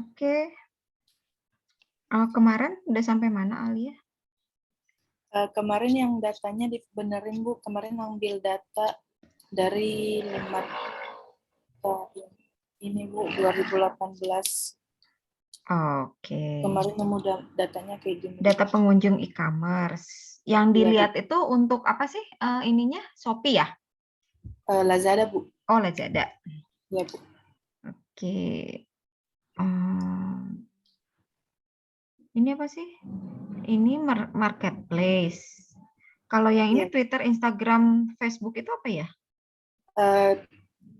Oke. Kemarin udah sampai mana Alia? Kemarin yang datanya dibenerin Bu, kemarin ambil data dari 5 ini Bu, 2018. Oke. Kemarin nemu datanya kayak gini. Data pengunjung e-commerce. Yang dilihat itu untuk apa sih ininya? Shopee ya? Lazada Bu. Oh, Lazada. Ya Bu. Oke. Ini apa sih? Ini marketplace. Kalau yang ini Twitter, Instagram, Facebook itu apa ya?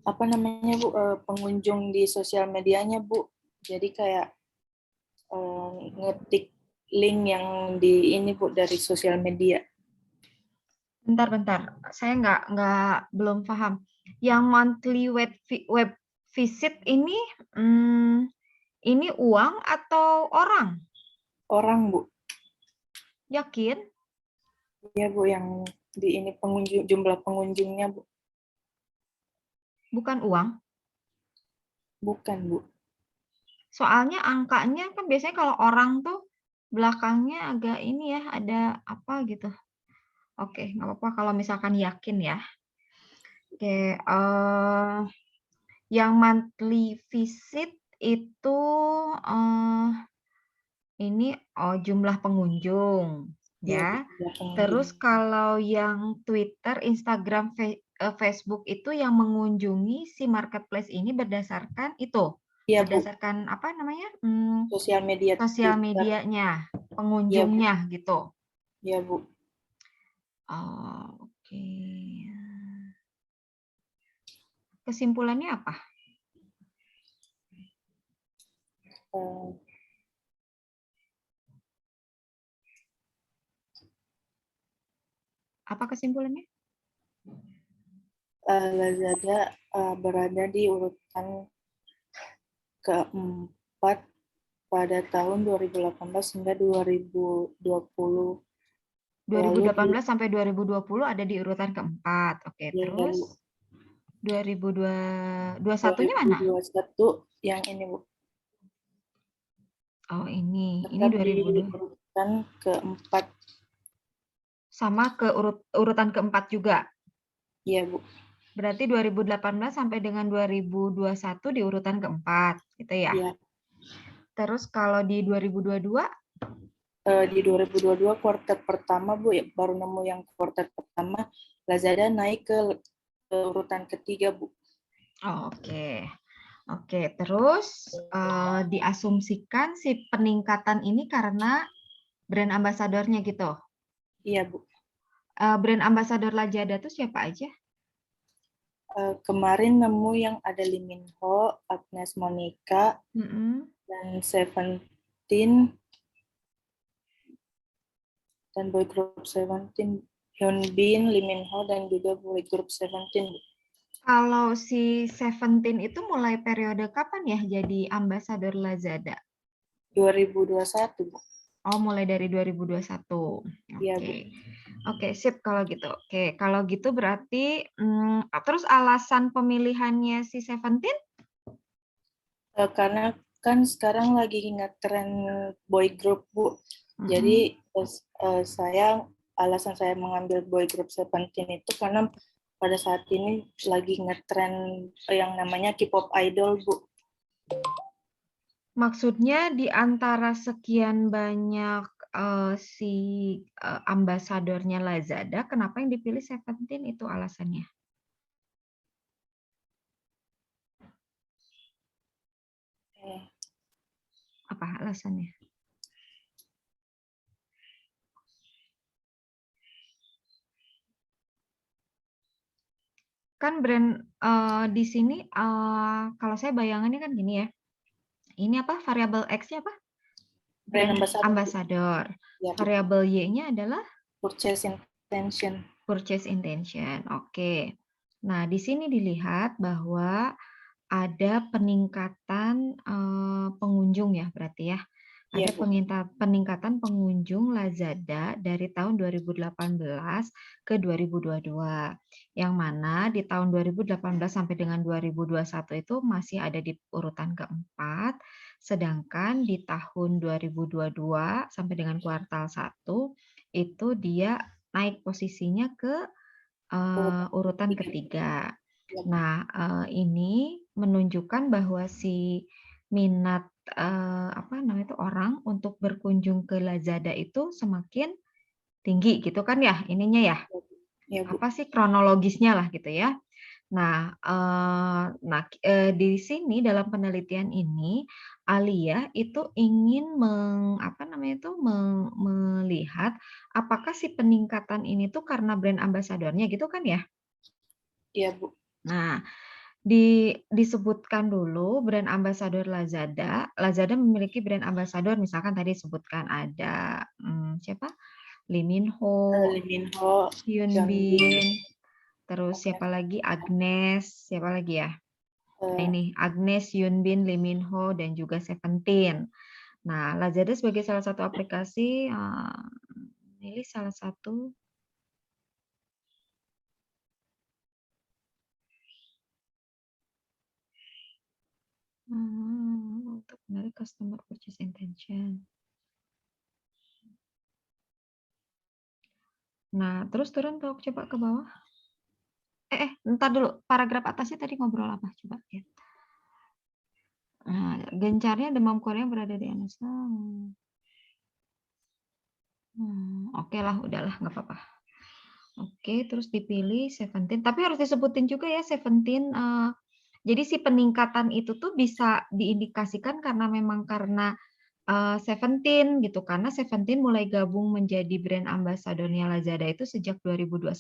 Apa namanya Bu? Pengunjung di sosial medianya Bu. Jadi kayak ngetik link yang di ini Bu dari sosial media. Bentar. Saya belum paham. Yang monthly web visit ini uang atau orang? Orang Bu. Yakin? Iya Bu, yang di ini pengunjung, jumlah pengunjungnya Bu. Bukan uang? Bukan Bu. Soalnya angkanya kan biasanya kalau orang tuh belakangnya agak ini ya, ada apa gitu. Oke, nggak apa-apa kalau misalkan yakin ya. Oke, yang monthly visit itu ini jumlah pengunjung ya. Terus kalau yang Twitter, Instagram, Facebook itu yang mengunjungi si marketplace ini berdasarkan itu. Ya, berdasarkan Bu. Apa namanya? Sosial media. Sosial medianya, pengunjungnya ya, gitu. Iya Bu. Oke. Kesimpulannya apa? Apa kesimpulannya? Lazada berada di urutan keempat pada tahun 2018 hingga 2020. 2018 sampai 2020 ada di urutan keempat. Oke, ya, terus 2021-nya mana? 2021 yang ini Bu. Oh, ini 2020. Urutan keempat. Sama ke urutan keempat juga? Iya Bu. Berarti 2018 sampai dengan 2021 di urutan keempat, gitu ya? Iya. Terus kalau di 2022? Di 2022 kuartal pertama Bu, ya, baru nemu yang kuartal pertama, Lazada naik ke urutan ketiga Bu. Oke, terus diasumsikan si peningkatan ini karena brand ambasadornya gitu? Iya Bu. Brand ambasador Lazada itu siapa aja? Kemarin nemu yang ada Lee Min Ho, Agnes Monica, dan Seventeen, dan boy group Seventeen, Hyun Bin, Lee Min Ho, dan juga boy group Seventeen. Kalau si Seventeen itu mulai periode kapan ya jadi ambasador Lazada? 2021 Bu. Oh, mulai dari 2021. Iya Bu. Oke, sip kalau gitu. Oke, kalau gitu berarti terus alasan pemilihannya si Seventeen? Karena kan sekarang lagi ngetren boy group Bu. Jadi alasan saya mengambil boy group Seventeen itu karena pada saat ini lagi ngetren yang namanya K-pop idol Bu. Maksudnya di antara sekian banyak si ambasadornya Lazada, kenapa yang dipilih Seventeen itu alasannya? Apa alasannya? Kan brand di sini kalau saya bayangannya kan gini ya. Ini apa variabel X-nya apa? Brand ambassador. Ya, Variabel Y-nya adalah purchase intention. Purchase intention. Oke. Nah, di sini dilihat bahwa ada peningkatan pengunjung ya, berarti ya. Ada peningkatan pengunjung Lazada dari tahun 2018 ke 2022. Yang mana di tahun 2018 sampai dengan 2021 itu masih ada di urutan keempat, sedangkan di tahun 2022 sampai dengan kuartal 1 itu dia naik posisinya ke urutan ketiga. Nah, ini menunjukkan bahwa si minat orang untuk berkunjung ke Lazada itu semakin tinggi gitu kan ya ininya ya. Apa sih kronologisnya lah gitu ya. Nah, di sini dalam penelitian ini Alia itu ingin melihat apakah si peningkatan ini tuh karena brand ambasadornya gitu kan ya? Iya, Bu. Nah, disebutkan dulu brand ambasador Lazada. Lazada memiliki brand ambasador, misalkan tadi disebutkan ada siapa? Lee Min Ho, Hyun Bin, terus siapa lagi? Agnes, siapa lagi ya? Nah, ini Agnes, Hyun Bin, Lee Min Ho, dan juga Seventeen. Nah, Lazada sebagai salah satu aplikasi, ini salah satu untuk menarik customer purchase intention. Nah, terus turun coba ke bawah. Ntar dulu. Paragraf atasnya tadi ngobrol apa? Coba lihat. Nah, gencarnya demam Korea berada di NSA. Oke lah, udahlah, nggak apa-apa. Oke, terus dipilih Seventeen. Tapi harus disebutin juga ya Seventeen. Jadi si peningkatan itu tuh bisa diindikasikan karena memang karena Seventeen gitu. Karena Seventeen mulai gabung menjadi brand ambasadornya Lazada itu sejak 2021.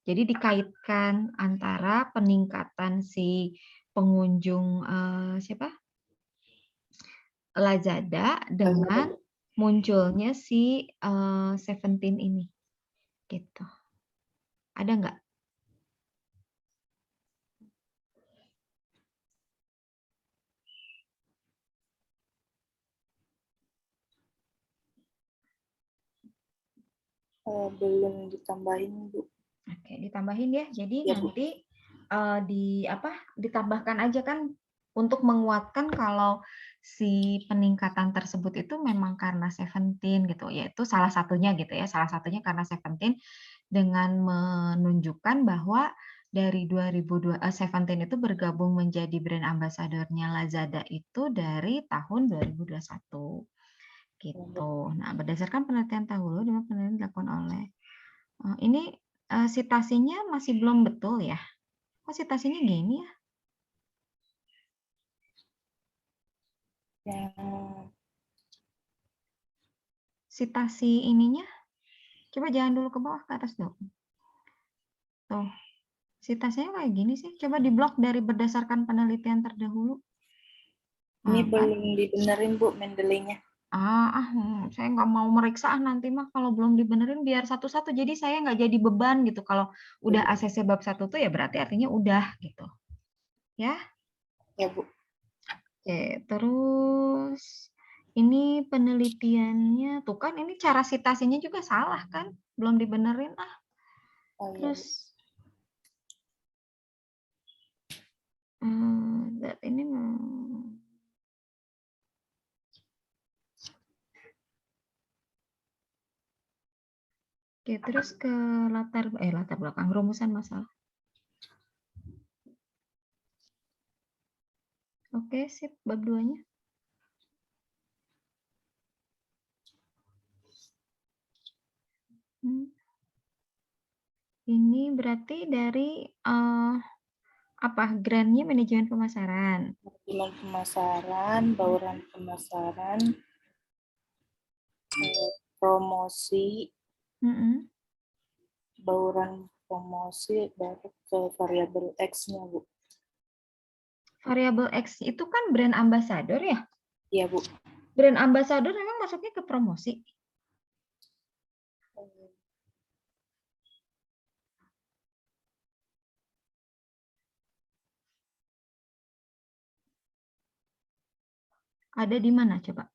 Jadi dikaitkan antara peningkatan si pengunjung Lazada dengan munculnya si Seventeen ini, gitu. Ada nggak? Belum ditambahin, Bu. Oke, ditambahin ya. Jadi Ya, nanti ditambahkan aja kan untuk menguatkan kalau si peningkatan tersebut itu memang karena Seventeen gitu, yaitu salah satunya gitu ya, salah satunya karena Seventeen dengan menunjukkan bahwa dari 2002 Seventeen itu bergabung menjadi brand ambasadornya Lazada itu dari tahun 2021 gitu. Nah, berdasarkan penelitian dahulu, di mana penelitian dilakukan oleh ini citasinya masih belum betul ya. Kok citasinya gini ya? Citasi ininya, coba jangan dulu ke bawah, ke atas dulu. Tuh, citasinya kayak gini sih. Coba diblok dari berdasarkan penelitian terdahulu. Ini belum dibenerin, Bu, Mendeley-nya. Saya nggak mau meriksa nanti mah kalau belum dibenerin biar satu-satu. Jadi saya nggak jadi beban gitu. Kalau udah ACC bab 1 tuh ya berarti artinya udah gitu. Ya? Ya, Bu. Oke, terus ini penelitiannya tuh kan ini cara citasinya juga salah kan? Belum dibenerin Terus ini Oke, terus ke latar belakang rumusan masalah. Oke, sip, bab 2-nya. Ini berarti dari grandnya manajemen pemasaran. Manajemen pemasaran, bauran pemasaran, promosi, bauran promosi, baru ke variabel X-nya, Bu. Variabel X itu kan brand ambassador ya? Iya, Bu. Brand ambassador memang masuknya ke promosi. Ada di mana coba?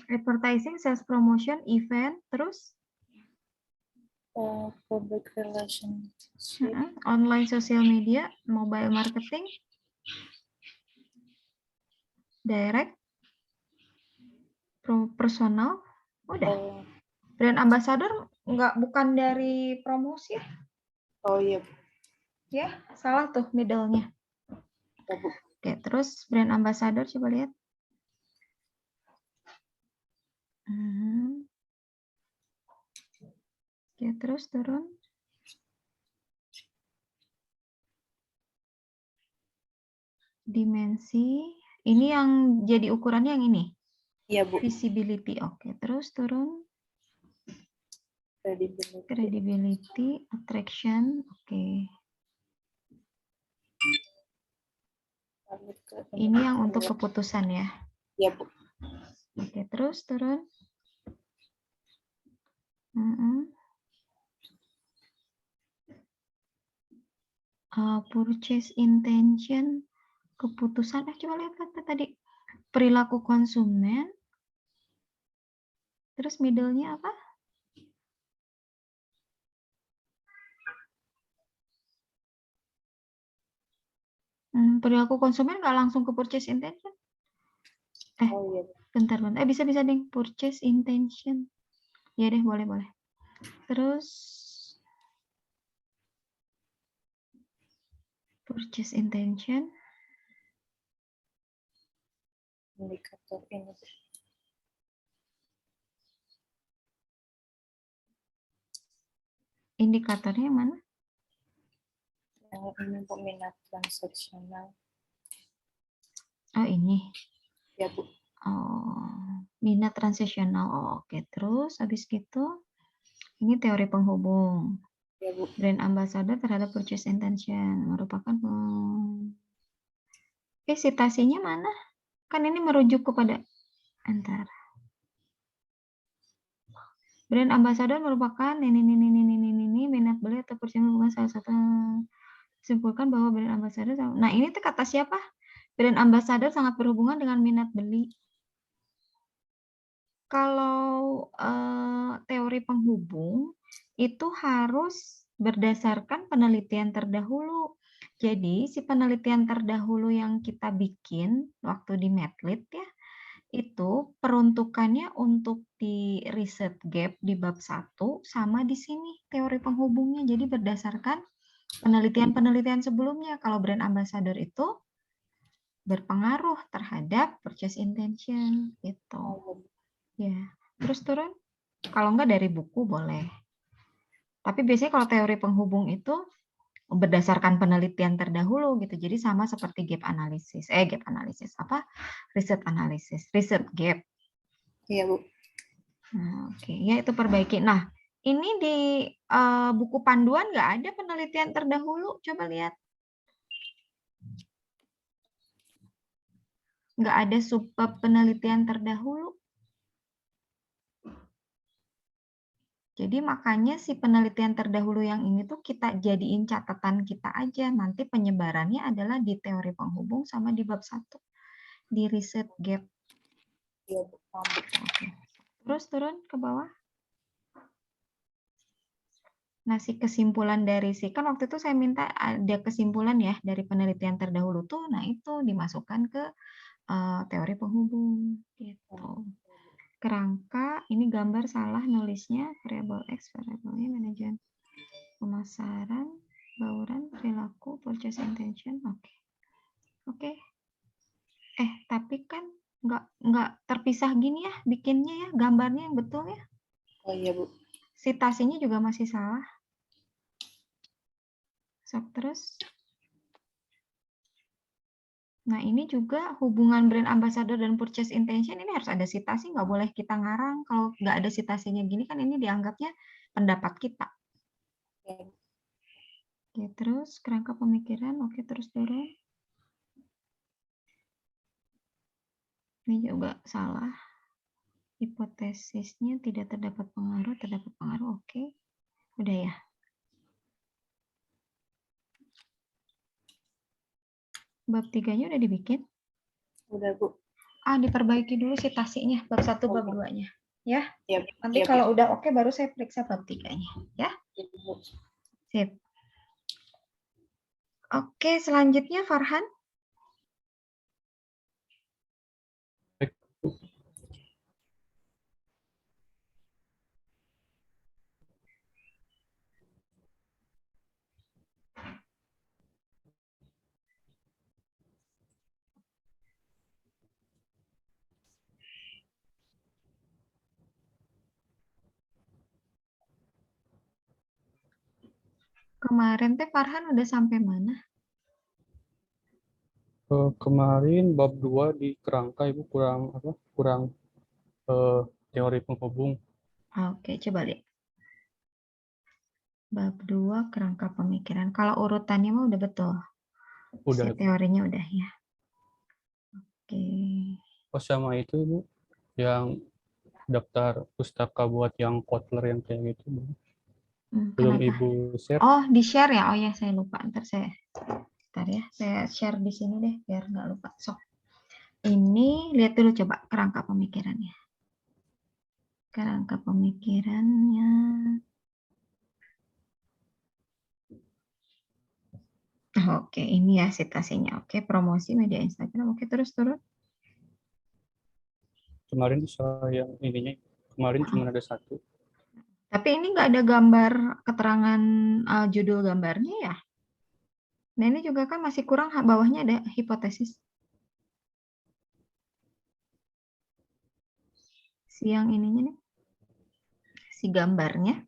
Advertising, sales promotion, event, terus Public relationship. Online social media, mobile marketing, direct, personal, udah. Brand ambassador bukan dari promosi. Oh iya. Ya, salah tuh middle-nya. Oke, terus brand ambassador coba lihat. Oke, terus turun. Dimensi. Ini yang jadi ukurannya yang ini? Iya, Bu. Visibility. Oke, terus turun. Credibility, attraction. Oke. Ini yang untuk keputusan ya? Iya, Bu. Oke, terus turun. Purchase intention, keputusan. Coba lihat kata tadi. Perilaku konsumen. Terus middle-nya apa? Perilaku konsumen nggak langsung ke purchase intention. Oh, iya. Bentar. Bisa deh. Purchase intention. Ya deh, boleh. Terus purchase intention. Indikator ini. Indikatornya mana? Yang ini peminat transaksional. Oh, ini. Ya, Bu. Oh, minat transaksional. Oh, oke. Terus habis gitu ini teori penghubung. Ya, Bu. Brand ambassador terhadap purchase intention merupakan citasinya mana? Kan ini merujuk kepada antara. Brand ambassador merupakan ini minat beli atau purchase bukan salah satu. Simpulkan bahwa brand ambassador. Nah, ini tuh kata siapa? Brand ambassador sangat berhubungan dengan minat beli. Kalau teori penghubung itu harus berdasarkan penelitian terdahulu. Jadi, si penelitian terdahulu yang kita bikin waktu di Medlit ya, itu peruntukannya untuk di riset gap di bab 1 sama di sini teori penghubungnya. Jadi berdasarkan penelitian-penelitian sebelumnya. Kalau brand ambassador itu berpengaruh terhadap purchase intention gitu. Ya, terus turun. Kalau enggak dari buku boleh. Tapi biasanya kalau teori penghubung itu berdasarkan penelitian terdahulu gitu. Jadi sama seperti gap analysis. Gap analysis apa? Riset analysis, riset gap. Iya, Bu. Nah, oke, ya itu perbaiki. Nah, ini di buku panduan nggak ada penelitian terdahulu. Coba lihat. Nggak ada subbab penelitian terdahulu. Jadi makanya si penelitian terdahulu yang ini tuh kita jadiin catatan kita aja. Nanti penyebarannya adalah di teori penghubung sama di bab 1. Di riset gap. Iya, Bu. Oke. Terus turun ke bawah. Nah, si kesimpulan dari kan waktu itu saya minta ada kesimpulan ya dari penelitian terdahulu tuh. Nah, itu dimasukkan ke teori penghubung gitu. Kerangka, ini gambar salah nulisnya, variable X, variabelnya manajemen pemasaran, bauran, perilaku, purchase intention, oke. Tapi kan nggak terpisah gini ya, bikinnya ya, gambarnya yang betul ya. Oh iya, Bu. Citasinya juga masih salah. Terus. Nah, ini juga hubungan brand ambassador dan purchase intention ini harus ada citasi, nggak boleh kita ngarang. Kalau nggak ada citasinya gini kan ini dianggapnya pendapat kita. Oke, terus kerangka pemikiran, oke, terus turun. Ini juga salah. Hipotesisnya tidak terdapat pengaruh, oke. Udah ya. Bab 3-nya udah dibikin? Udah, Bu. Diperbaiki dulu citasinya, bab 1, bab Oke. 2-nya. Ya. Ya, Nanti ya, kalau udah oke baru saya periksa bab 3-nya. Ya. Bu. Sip. Oke, selanjutnya Farhan. Kemarin teh Farhan udah sampai mana? Kemarin bab 2 di kerangka Ibu kurang teori penghubung. Oke, coba lihat. Bab 2 kerangka pemikiran. Kalau urutannya mah udah betul. Udah. Teorinya udah ya. Oke. Oh, sama itu Ibu yang daftar pustaka buat yang Kotler yang kayak gitu. Belum Kenapa? Ibu share. Oh, di-share ya? Oh ya, saya lupa. Ntar ya, saya share di sini deh biar nggak lupa. Sok. Ini lihat dulu coba kerangka pemikirannya. Kerangka pemikirannya. Oke, ini ya citasinya. Oke, promosi media Instagram. Oke, terus turun. Kemarin saya ininya kemarin cuma ada satu. Tapi ini nggak ada gambar keterangan judul gambarnya ya. Nah, ini juga kan masih kurang, bawahnya ada hipotesis. Siang ininya nih, si gambarnya.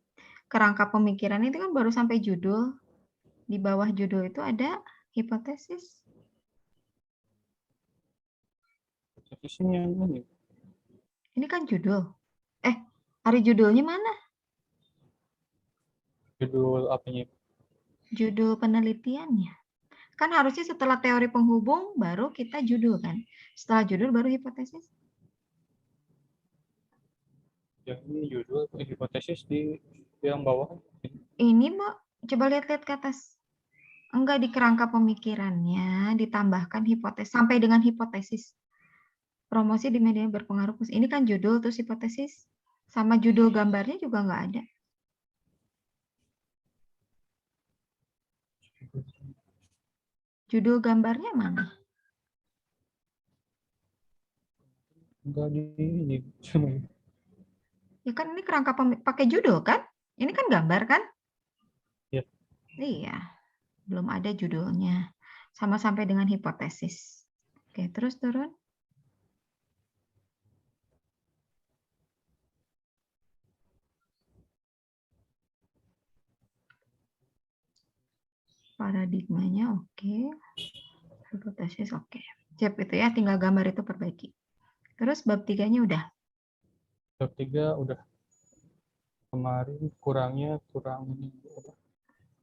Kerangka pemikiran itu kan baru sampai judul. Di bawah judul itu ada hipotesis. Hipotetisnya yang ini. Ini kan judul. Hari judulnya mana? Judul apanya? Judul penelitiannya. Kan harusnya setelah teori penghubung baru kita judul kan. Setelah judul baru hipotesis. Yang ini judul hipotesis di yang bawah. Ini mau coba lihat-lihat ke atas. Enggak, di kerangka pemikirannya ditambahkan hipotesis sampai dengan hipotesis. Promosi di media berpengaruh. Ini kan judul terus hipotesis. Sama judul gambarnya juga nggak ada. Judul gambarnya mana? Enggak di ini. Ya kan ini kerangka pakai judul kan? Ini kan gambar kan? Ya. Iya. Belum ada judulnya. Sama sampai dengan hipotesis. Oke, terus turun. Paradigmanya oke. Hipotesis oke. Siap itu ya, tinggal gambar itu perbaiki. Terus bab 3-nya udah. Bab 3 udah. Kemarin kurang ini apa?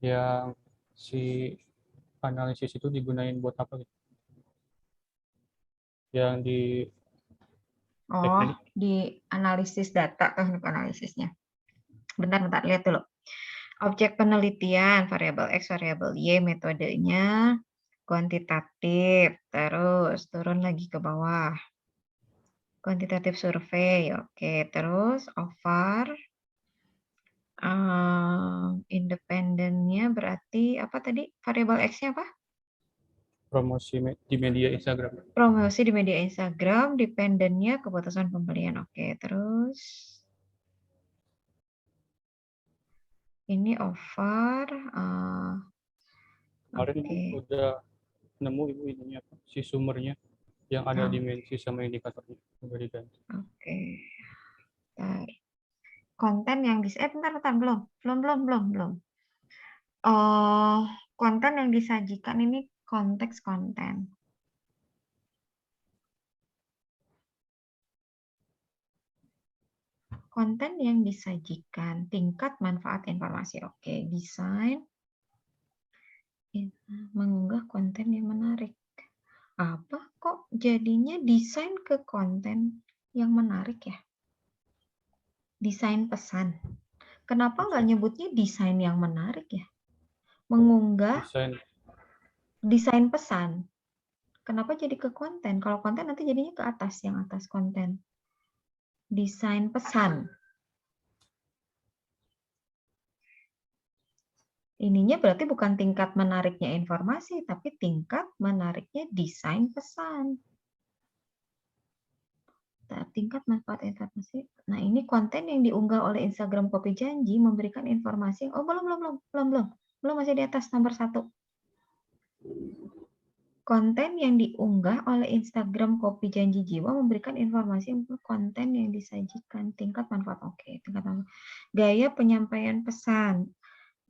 Yang si analisis itu digunain buat apa gitu? Yang di teknik. Di analisis data, teknik analisisnya. Bentar, lihat dulu. Objek penelitian, variabel X, variabel Y, metodenya kuantitatif. Terus turun lagi ke bawah. Kuantitatif survei, oke. Terus over. Independennya berarti apa tadi? Variabel X-nya apa? Promosi di media Instagram. Promosi di media Instagram, dependennya keputusan pembelian. Oke, terus ini over. Kemarin udah nemu Ibu ininya apa? Si sumbernya yang ada dimensi sama indikatornya udah diganti. Oke. Konten yang bentar, belum. Konten yang disajikan ini konteks konten. Konten yang disajikan, tingkat manfaat informasi. Oke, desain, mengunggah konten yang menarik. Apa kok jadinya desain ke konten yang menarik ya? Desain pesan. Kenapa nggak nyebutnya desain yang menarik ya? Mengunggah desain pesan. Kenapa jadi ke konten? Kalau konten nanti jadinya ke atas, yang atas konten. Desain pesan. Ininya berarti bukan tingkat menariknya informasi, tapi tingkat menariknya desain pesan. Tingkat manfaat informasi. Nah, ini konten yang diunggah oleh Instagram Kopi Janji memberikan informasi. Oh, belum masih di atas nomor 1. Konten yang diunggah oleh Instagram Kopi Janji Jiwa memberikan informasi untuk konten yang disajikan. Tingkat manfaat. Oke, tingkat manfaat. Gaya penyampaian pesan.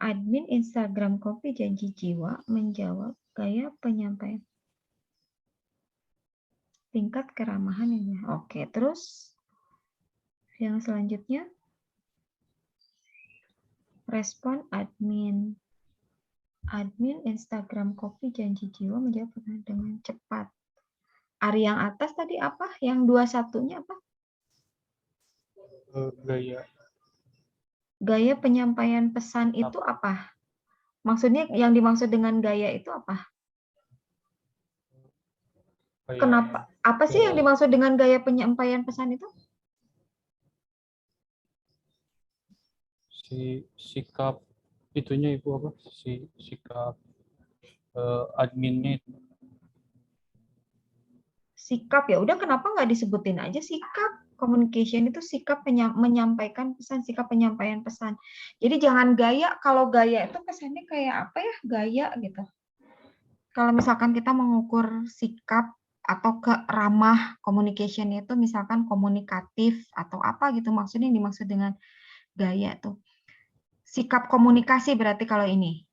Admin Instagram Kopi Janji Jiwa menjawab gaya penyampaian. Tingkat keramahan ini. Oke, terus yang selanjutnya. Respon admin. Admin Instagram Kopi Janji Jiwa menjawab pertanyaan dengan cepat. Ari yang atas tadi apa? Yang 21-nya apa? Gaya penyampaian pesan itu apa? Maksudnya yang dimaksud dengan gaya itu apa? Kenapa? Apa sih yang dimaksud dengan gaya penyampaian pesan itu? Sikap itunya Ibu apa? Sikap adminnya itu. Sikap, ya udah, kenapa nggak disebutin aja sikap? Communication itu sikap menyampaikan pesan, sikap penyampaian pesan. Jadi jangan gaya. Kalau gaya itu kesannya kayak apa ya? Gaya gitu. Kalau misalkan kita mengukur sikap atau ramah communication itu misalkan komunikatif atau apa gitu, maksudnya yang dimaksud dengan gaya tuh. Sikap komunikasi berarti kalau ini.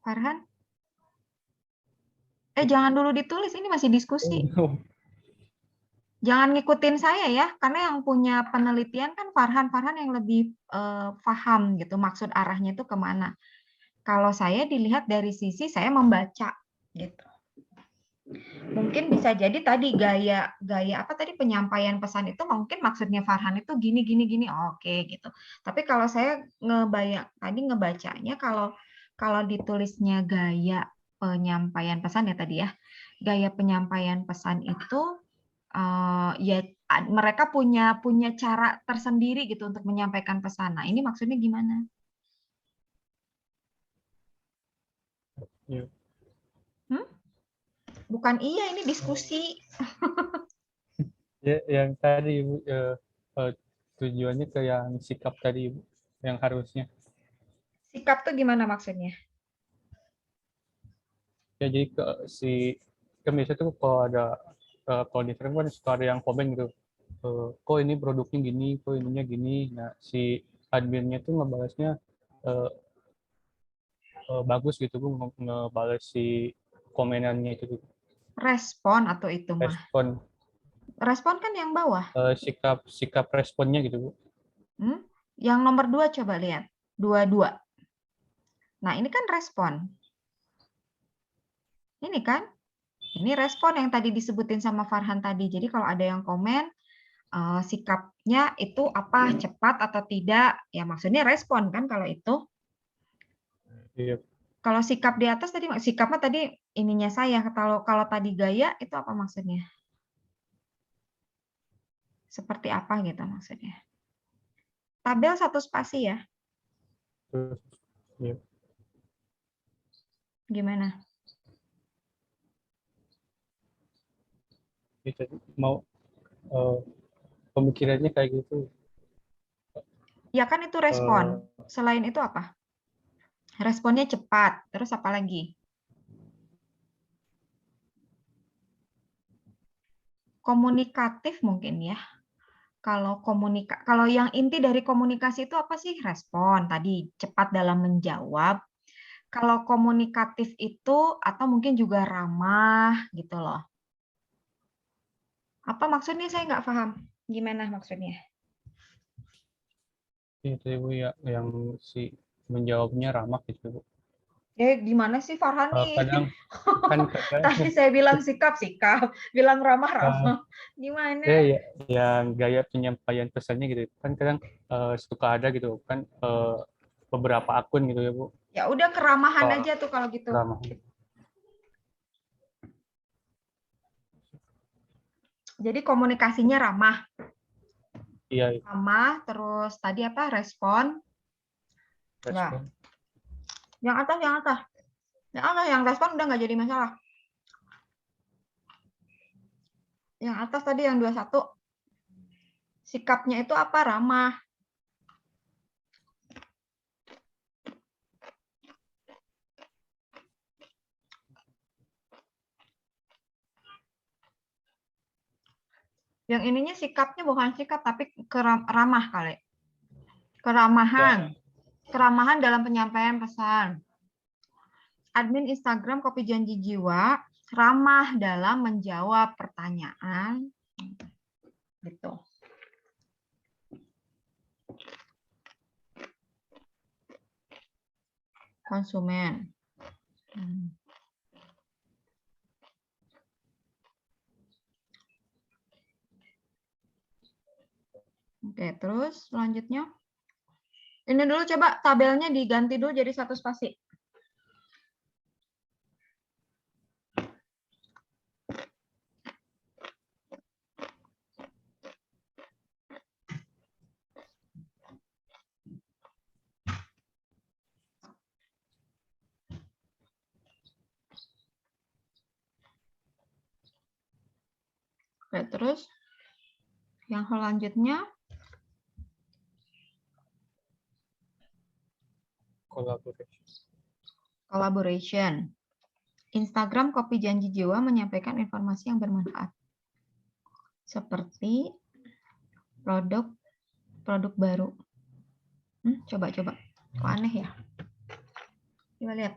Farhan? Jangan dulu ditulis, ini masih diskusi. Jangan ngikutin saya ya, karena yang punya penelitian kan Farhan yang lebih paham gitu, maksud arahnya itu kemana. Kalau saya dilihat dari sisi saya membaca gitu. Mungkin bisa jadi tadi gaya apa tadi penyampaian pesan itu mungkin maksudnya Farhan itu gini oke gitu. Tapi kalau saya ngebacanya kalau ditulisnya gaya penyampaian pesan ya tadi ya. Gaya penyampaian pesan itu ya mereka punya cara tersendiri gitu untuk menyampaikan pesan. Nah, ini maksudnya gimana? Ya. Bukan iya, ini diskusi. Ya, yang tadi Ibu tujuannya ke yang sikap tadi Ibu, yang harusnya. Sikap tuh gimana maksudnya? Ya jadi kan biasanya tuh kalau di Instagram kan suka ada yang komen gitu. Kok ini produknya gini, kok ininya gini. Nah, si adminnya tuh ngebalasnya bagus gitu, Bu, ngebalas si komenannya itu. Respon atau itu mah? Respon kan yang bawah. Sikap responnya gitu, Bu. Yang nomor 2 coba lihat. 22. Nah, ini kan respon. Ini kan? Ini respon yang tadi disebutin sama Farhan tadi. Jadi kalau ada yang komen, sikapnya itu apa, cepat atau tidak, ya maksudnya respon kan kalau itu. Iya. Kalau sikap di atas tadi, sikapnya tadi ininya saya. Kalau tadi gaya, itu apa maksudnya? Seperti apa gitu maksudnya? Tabel 1 spasi ya. Iya. Gimana? Mau pemikirannya kayak gitu. Ya kan itu respon. Selain itu apa? Responnya cepat. Terus apa lagi? Komunikatif mungkin ya. Kalau yang inti dari komunikasi itu apa sih? Respon. Tadi cepat dalam menjawab. Kalau komunikatif itu atau mungkin juga ramah gitu loh. Apa maksudnya? Saya nggak paham. Gimana maksudnya? Itu Bu ya yang si menjawabnya ramah gitu Bu. Gimana sih Farhani? Kadang kan kadang Tadi saya bilang sikap, bilang ramah, eh, Gimana? ya yang gaya penyampaian pesannya gitu kan kadang suka ada gitu kan beberapa akun gitu ya Bu Ya udah keramahan eh, aja tuh kalau gitu. ramah. Jadi komunikasinya ramah. Iya, Ramah, terus tadi apa? Respon. Enggak. respon. Yang atas, yang atas. Yang atas, yang respon udah nggak jadi masalah. Yang atas tadi yang 21. Sikapnya itu apa? Ramah. Yang ininya sikapnya bukan sikap, tapi ramah kali. Keramahan. Keramahan dalam penyampaian pesan. Admin Instagram Kopi Janji Jiwa ramah dalam menjawab pertanyaan. Gitu. Konsumen. Oke, terus selanjutnya. Ini dulu coba tabelnya diganti dulu jadi 1 spasi. Oke, terus yang selanjutnya collaboration. Instagram Kopi Janji Jiwa menyampaikan informasi yang bermanfaat. Seperti produk baru. Coba. Kok aneh ya? Coba lihat.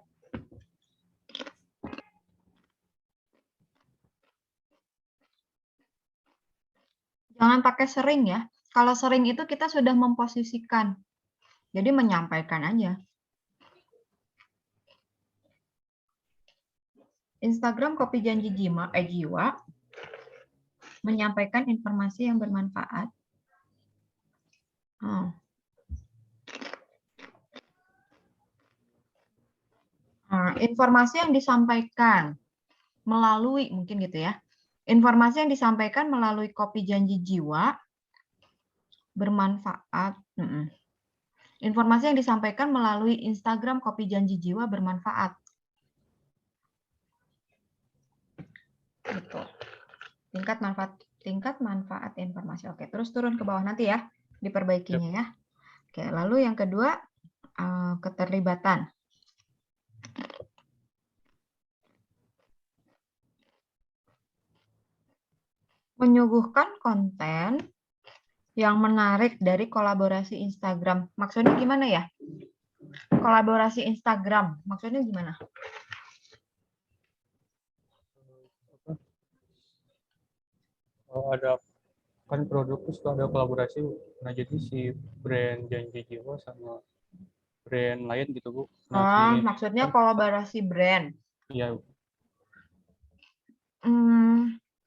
Jangan pakai sering ya. Kalau sering itu kita sudah memposisikan. Jadi menyampaikan aja. Instagram Kopi Janji Jiwa menyampaikan informasi yang bermanfaat. Informasi yang disampaikan melalui, mungkin gitu ya. Informasi yang disampaikan melalui Kopi Janji Jiwa bermanfaat. Informasi yang disampaikan melalui Instagram Kopi Janji Jiwa bermanfaat. Gitu. Tingkat manfaat informasi. Oke, terus turun ke bawah nanti ya, diperbaikinya ya. Oke, lalu yang kedua, keterlibatan. Menyuguhkan konten yang menarik dari kolaborasi Instagram. Maksudnya gimana ya? Kolaborasi Instagram, maksudnya gimana? Ada kan produk itu ada kolaborasi. Nah, jadi si brand Janji Jiwa sama brand lain gitu, Bu. Nah, maksudnya kan, kolaborasi brand. iya.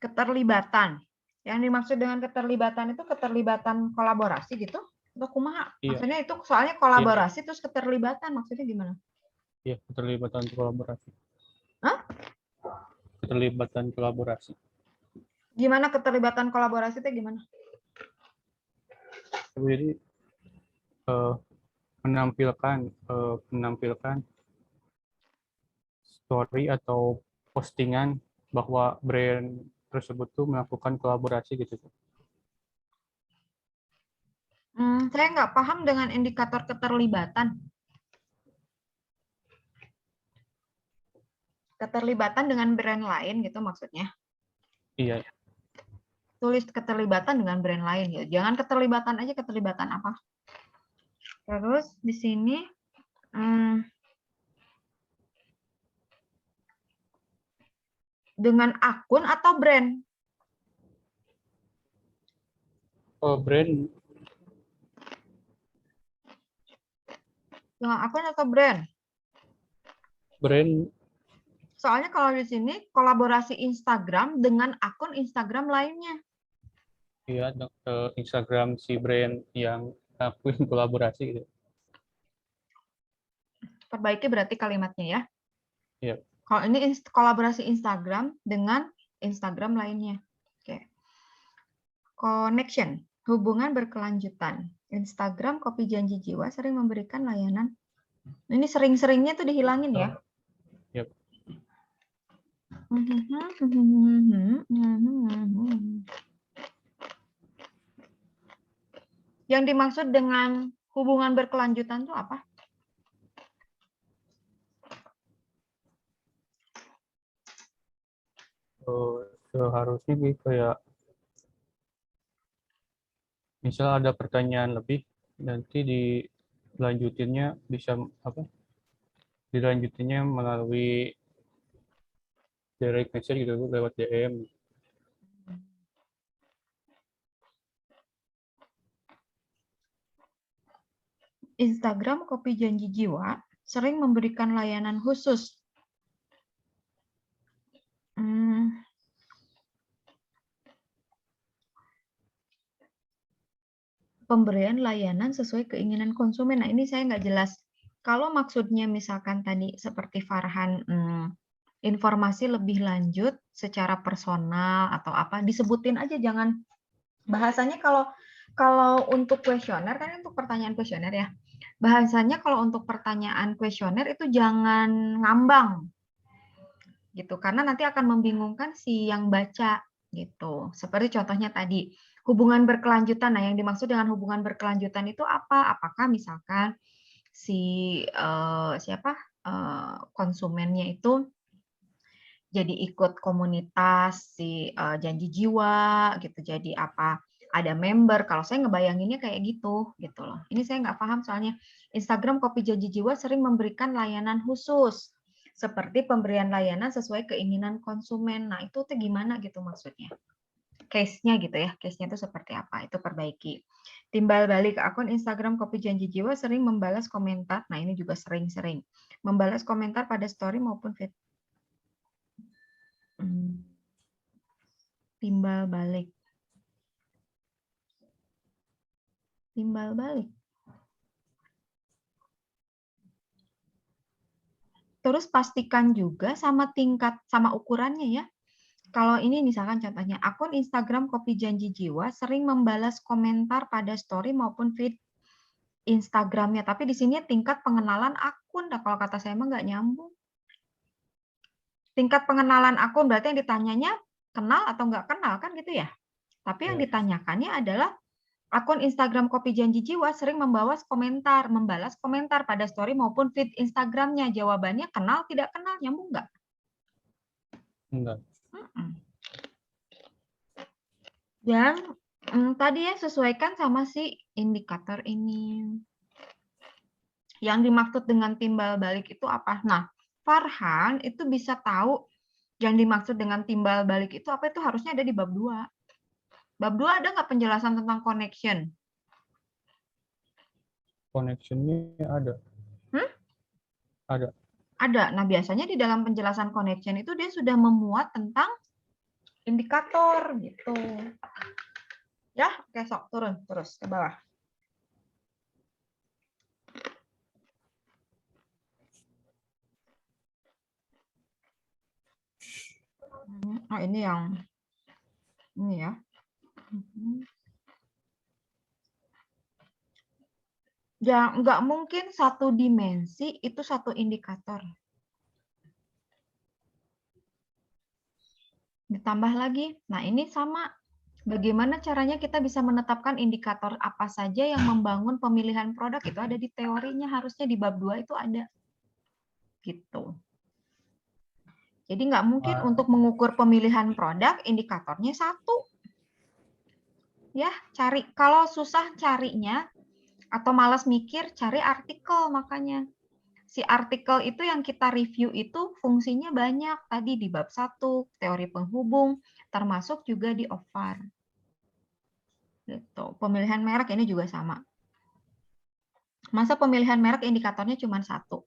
Keterlibatan. Yang dimaksud dengan keterlibatan itu keterlibatan kolaborasi gitu? Atau kumaha? Iya. Maksudnya itu soalnya kolaborasi terus keterlibatan, maksudnya gimana? Iya, keterlibatan kolaborasi. Hah? Keterlibatan kolaborasi. Gimana keterlibatan kolaborasi itu gimana? Jadi menampilkan story atau postingan bahwa brand tersebut tuh melakukan kolaborasi gitu. Saya nggak paham dengan indikator keterlibatan. Keterlibatan dengan brand lain gitu maksudnya? Iya. Tulis keterlibatan dengan brand lain ya. Jangan keterlibatan aja, keterlibatan apa? Terus di sini dengan akun atau brand? brand. Dengan akun atau brand? Brand. Soalnya kalau di sini kolaborasi Instagram dengan akun Instagram lainnya. Iya, Instagram si brand yang akuin kolaborasi gitu. Perbaiki berarti kalimatnya ya. Iya. Kalau ini kolaborasi Instagram dengan Instagram lainnya. Oke. Connection, hubungan berkelanjutan. Instagram Kopi Janji Jiwa sering memberikan layanan. Ini sering-seringnya tuh dihilangin ya. Yep. Yang dimaksud dengan hubungan berkelanjutan itu apa? Seharusnya gitu kayak misal ada pertanyaan lebih, nanti dilanjutinnya bisa apa? Dilanjutinnya melalui direct message gitu lewat DM. Instagram Kopi Janji Jiwa sering memberikan layanan khusus. Pemberian layanan sesuai keinginan konsumen. Nah, ini saya nggak jelas. Kalau maksudnya misalkan tadi seperti Farhan, informasi lebih lanjut secara personal atau apa, disebutin aja, jangan bahasanya kalau untuk kuesioner kan untuk pertanyaan kuesioner ya. Bahasanya kalau untuk pertanyaan kuesioner itu jangan ngambang gitu, karena nanti akan membingungkan si yang baca gitu. Seperti contohnya tadi, hubungan berkelanjutan. Nah, yang dimaksud dengan hubungan berkelanjutan itu apa? Apakah misalkan si konsumennya itu jadi ikut komunitas si Janji Jiwa gitu, jadi apa? Ada member. Kalau saya ngebayanginnya kayak gitu loh. Ini saya nggak paham soalnya. Instagram Kopi Janji Jiwa sering memberikan layanan khusus seperti pemberian layanan sesuai keinginan konsumen. Nah, itu tuh gimana gitu maksudnya? Case-nya gitu ya. Case-nya itu seperti apa? Itu perbaiki. Timbal balik akun Instagram Kopi Janji Jiwa sering membalas komentar. Nah, ini juga sering-sering. Membalas komentar pada story maupun feed. Timbal balik. Timbal balik. Terus pastikan juga sama tingkat, sama ukurannya ya. Kalau ini misalkan contohnya, akun Instagram Kopi Janji Jiwa sering membalas komentar pada story maupun feed Instagramnya. Tapi di sini tingkat pengenalan akun. Nah, kalau kata saya mah nggak nyambung. Tingkat pengenalan akun berarti yang ditanyanya kenal atau nggak kenal kan gitu ya. Tapi yang ditanyakannya adalah akun Instagram Kopi Janji Jiwa sering membalas komentar pada story maupun feed Instagramnya. Jawabannya kenal, tidak kenal, nyambung nggak? Enggak. Dan tadi ya sesuaikan sama si indikator ini. Yang dimaksud dengan timbal balik itu apa? Nah, Farhan itu bisa tahu yang dimaksud dengan timbal balik itu apa, itu harusnya ada di bab 2. Bab 2 ada nggak penjelasan tentang connection? Connection-nya ada. Ada. Ada. Nah, biasanya di dalam penjelasan connection itu dia sudah memuat tentang indikator gitu. Ya, oke, sok turun terus ke bawah. Oh, ini yang ini ya. Ya, nggak mungkin satu dimensi itu satu indikator. Ditambah lagi, nah ini sama. Bagaimana caranya kita bisa menetapkan indikator apa saja yang membangun pemilihan produk, itu ada di teorinya, harusnya di bab 2 itu ada. Gitu. Jadi nggak mungkin untuk mengukur pemilihan produk, indikatornya satu. Ya, cari. Kalau susah carinya, atau malas mikir, cari artikel makanya. Si artikel itu yang kita review itu fungsinya banyak. Tadi di bab 1, teori penghubung, termasuk juga di OVAR. Gitu. Pemilihan merek ini juga sama. Masa pemilihan merek indikatornya cuma satu?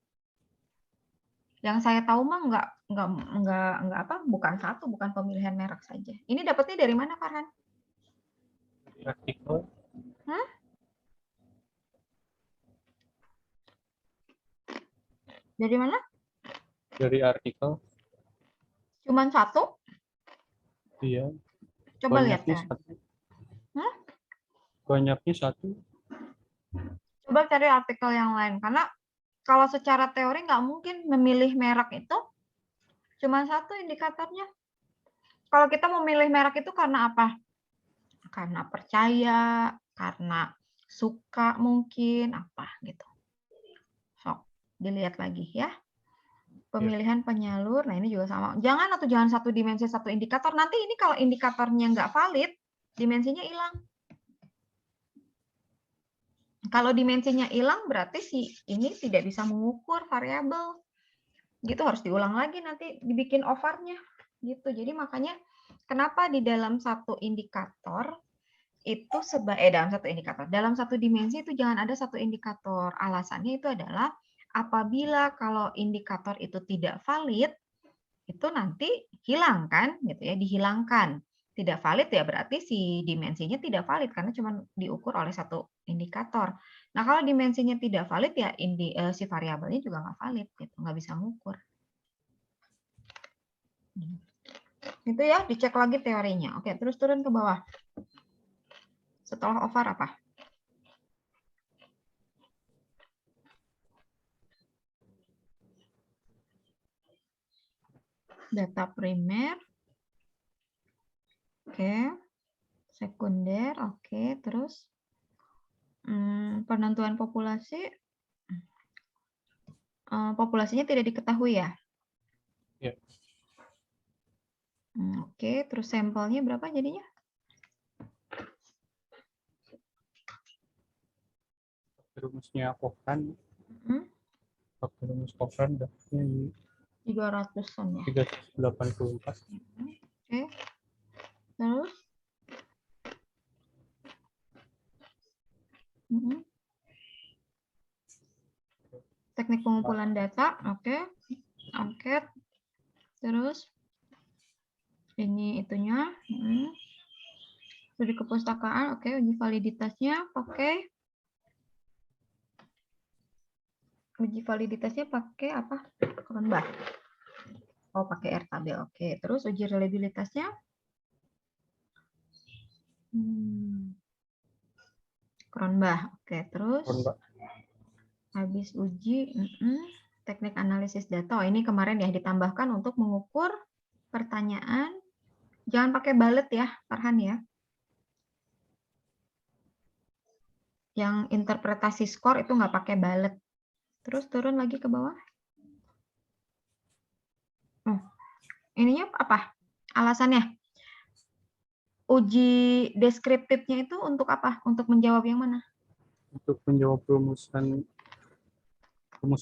Yang saya tahu mah enggak apa, bukan satu, bukan pemilihan merek saja. Ini dapatnya dari mana, Farhan? Artikel. Hah? Dari mana? Dari artikel. Cuman satu? Iya. Coba lihat ya. Satu. Hah? Banyaknya satu. Coba cari artikel yang lain, karena kalau secara teori nggak mungkin memilih merek itu cuma satu indikatornya. Kalau kita memilih merek itu karena apa? Karena percaya, karena suka mungkin, apa gitu. Sok, dilihat lagi ya. Pemilihan penyalur, nah ini juga sama. Jangan satu dimensi, satu indikator. Nanti ini kalau indikatornya nggak valid, dimensinya hilang. Kalau dimensinya hilang, berarti si ini tidak bisa mengukur variabel. Gitu harus diulang lagi nanti dibikin overnya. Gitu. Jadi makanya kenapa di dalam satu indikator itu dalam satu dimensi itu jangan ada satu indikator. Alasannya itu adalah apabila kalau indikator itu tidak valid, itu nanti hilang kan, gitu ya, dihilangkan. Tidak valid ya berarti si dimensinya tidak valid karena cuma diukur oleh satu indikator. Nah kalau dimensinya tidak valid ya si variabelnya juga nggak valid, gitu, nggak bisa mengukur. Itu ya, dicek lagi teorinya. Oke, terus turun ke bawah. Setelah over apa? Data primer. Oke. Sekunder, oke. Terus penentuan populasi. Populasinya tidak diketahui ya? Ya. Oke, terus sampelnya berapa jadinya? Rumusnya Cochrane. Pakai rumus Cochrane dapatnya 300-an ya. 384. Oke. Terus? Teknik pengumpulan data, oke. Angket. Terus ini itunya. Studi kepustakaan, oke. Uji validitasnya pakai apa? Cronbach. Oh, pakai RTB, oke. Terus uji reliabilitasnya? Cronbach, oke. Terus habis uji teknik analisis data. Oh, ini kemarin ya ditambahkan untuk mengukur pertanyaan. Jangan pakai bullet ya, Farhan ya. Yang interpretasi skor itu nggak pakai bullet. Terus turun lagi ke bawah. Ininya apa? Alasannya? Uji deskriptifnya itu untuk apa? Untuk menjawab yang mana? Untuk menjawab rumusan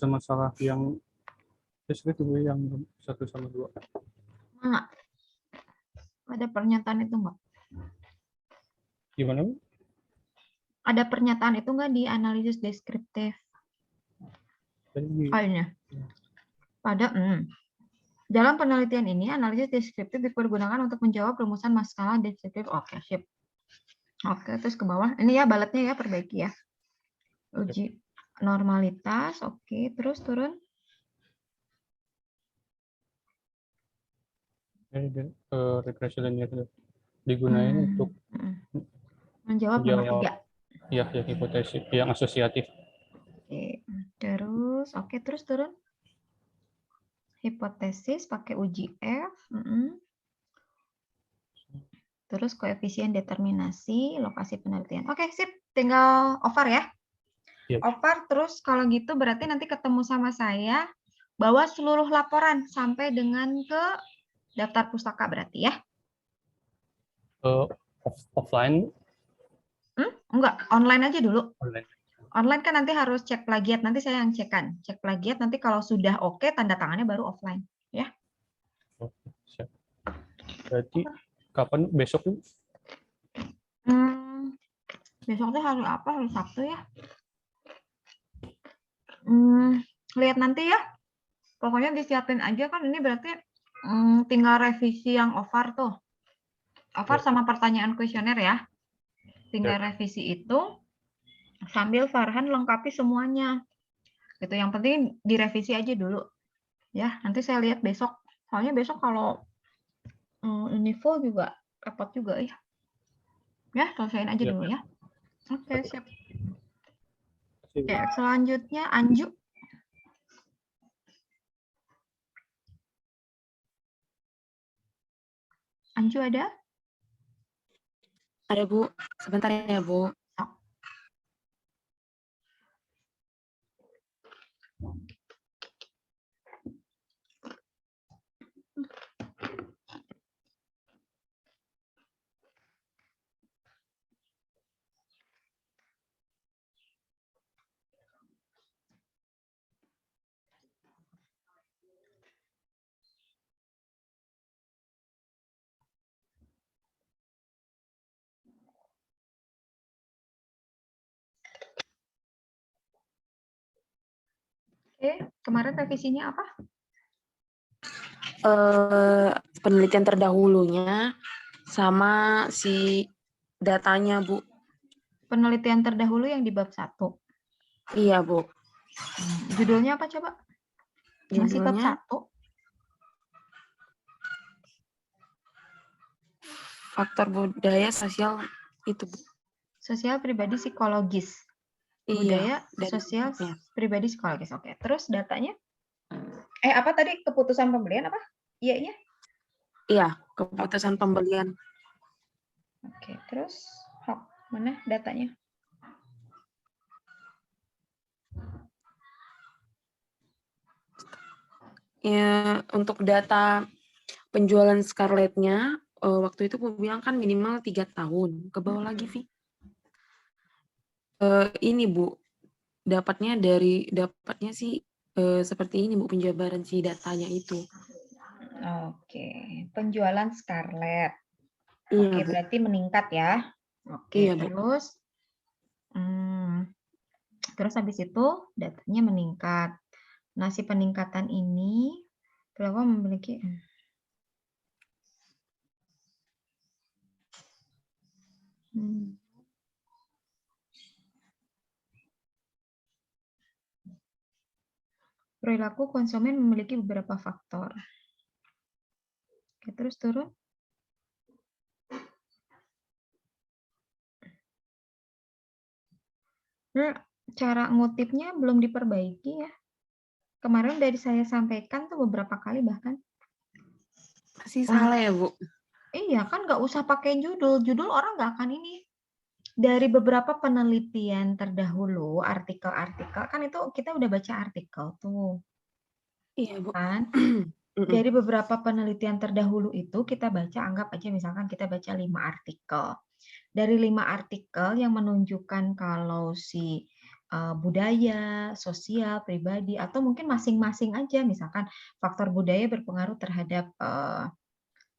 masalah yang deskriptif yang 1 sama 2. Enggak. Ada pernyataan itu enggak? Gimana? Ada pernyataan itu enggak di analisis deskriptif? Filenya. Pada dalam penelitian ini, analisis deskriptif dipergunakan untuk menjawab rumusan masalah deskriptif. Oke, sip. Oke, terus ke bawah. Ini ya baletnya ya, perbaiki ya. Uji normalitas. Oke, terus turun. Regresi linear digunakan untuk menjawab nomor 3. Ya, yang hipotesis, yang asosiatif. Oke, terus terus turun. Hipotesis pakai uji F. Terus koefisien determinasi, lokasi penelitian. Oke, sip. Tinggal over ya. Yep. Over, terus kalau gitu berarti nanti ketemu sama saya, bawa seluruh laporan sampai dengan ke daftar pustaka berarti ya? Offline? Enggak, online aja dulu. Online. Online kan nanti harus cek plagiat, nanti saya yang cekan. Cek plagiat, nanti kalau sudah oke, tanda tangannya baru offline. Ya. Oke, siap. Berarti kapan besok? Besoknya hari apa? Hari Sabtu ya? Lihat nanti ya. Pokoknya disiapin aja kan ini berarti tinggal revisi yang OVAR tuh. OVAR sama pertanyaan kuesioner ya. Tinggal revisi itu sambil Farhan lengkapi semuanya. Gitu. Yang penting direvisi aja dulu. Ya, nanti saya lihat besok. Soalnya besok kalau ini full juga repot juga ya. Ya, selesaiin aja dulu ya. Oke, siap. Oke, selanjutnya Anju. Anju ada? Ada Bu, sebentar ya Bu. Oke, kemarin revisinya apa? Penelitian terdahulunya sama si datanya Bu. Penelitian terdahulu yang di bab 1. Iya Bu. Judulnya apa coba? Masih bab Judulnya 1. faktor budaya sosial itu Bu. Sosial pribadi psikologis. Iya. Budaya sosial pribadi psikologis. Oke, terus datanya? Apa tadi keputusan pembelian apa? Iya. Iya, keputusan pembelian. Oke, terus mana datanya? Ya, untuk data penjualan Scarlett-nya waktu itu aku bilang kan minimal 3 tahun. Ke bawah lagi, Vi. Ini Bu, dapatnya sih seperti ini Bu, penjabaran si datanya itu. Oke, penjualan Scarlett. Iya, Oke, Bu. berarti meningkat ya. Oke, Iya, Bu. terus habis itu datanya meningkat. Nah, si peningkatan ini berapa memiliki perilaku konsumen memiliki beberapa faktor. Oke, terus turun. Nah, cara ngutipnya belum diperbaiki ya. Kemarin dari saya sampaikan tuh beberapa kali bahkan. Masih salah ya, Bu? Iya, kan nggak usah pakai judul. Judul orang nggak akan ini. Dari beberapa penelitian terdahulu, artikel-artikel, kan itu kita udah baca artikel tuh. Iya, Bu. Kan? Dari beberapa penelitian terdahulu itu kita baca, anggap aja misalkan kita baca 5 artikel. Dari 5 artikel yang menunjukkan kalau si budaya, sosial, pribadi, atau mungkin masing-masing aja, misalkan faktor budaya berpengaruh terhadap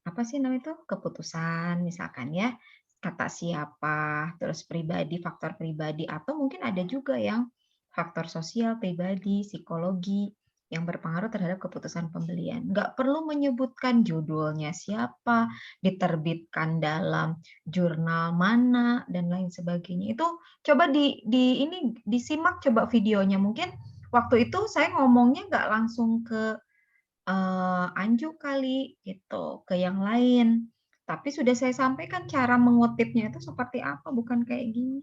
apa sih namanya itu keputusan, misalkan ya, kata siapa, terus pribadi, faktor pribadi, atau mungkin ada juga yang faktor sosial, pribadi, psikologi, yang berpengaruh terhadap keputusan pembelian. Nggak perlu menyebutkan judulnya siapa, diterbitkan dalam jurnal mana, dan lain sebagainya. Itu coba ini disimak coba videonya. Mungkin waktu itu saya ngomongnya nggak langsung ke Anju kali gitu, ke yang lain. Tapi sudah saya sampaikan cara mengutipnya itu seperti apa, bukan kayak gini.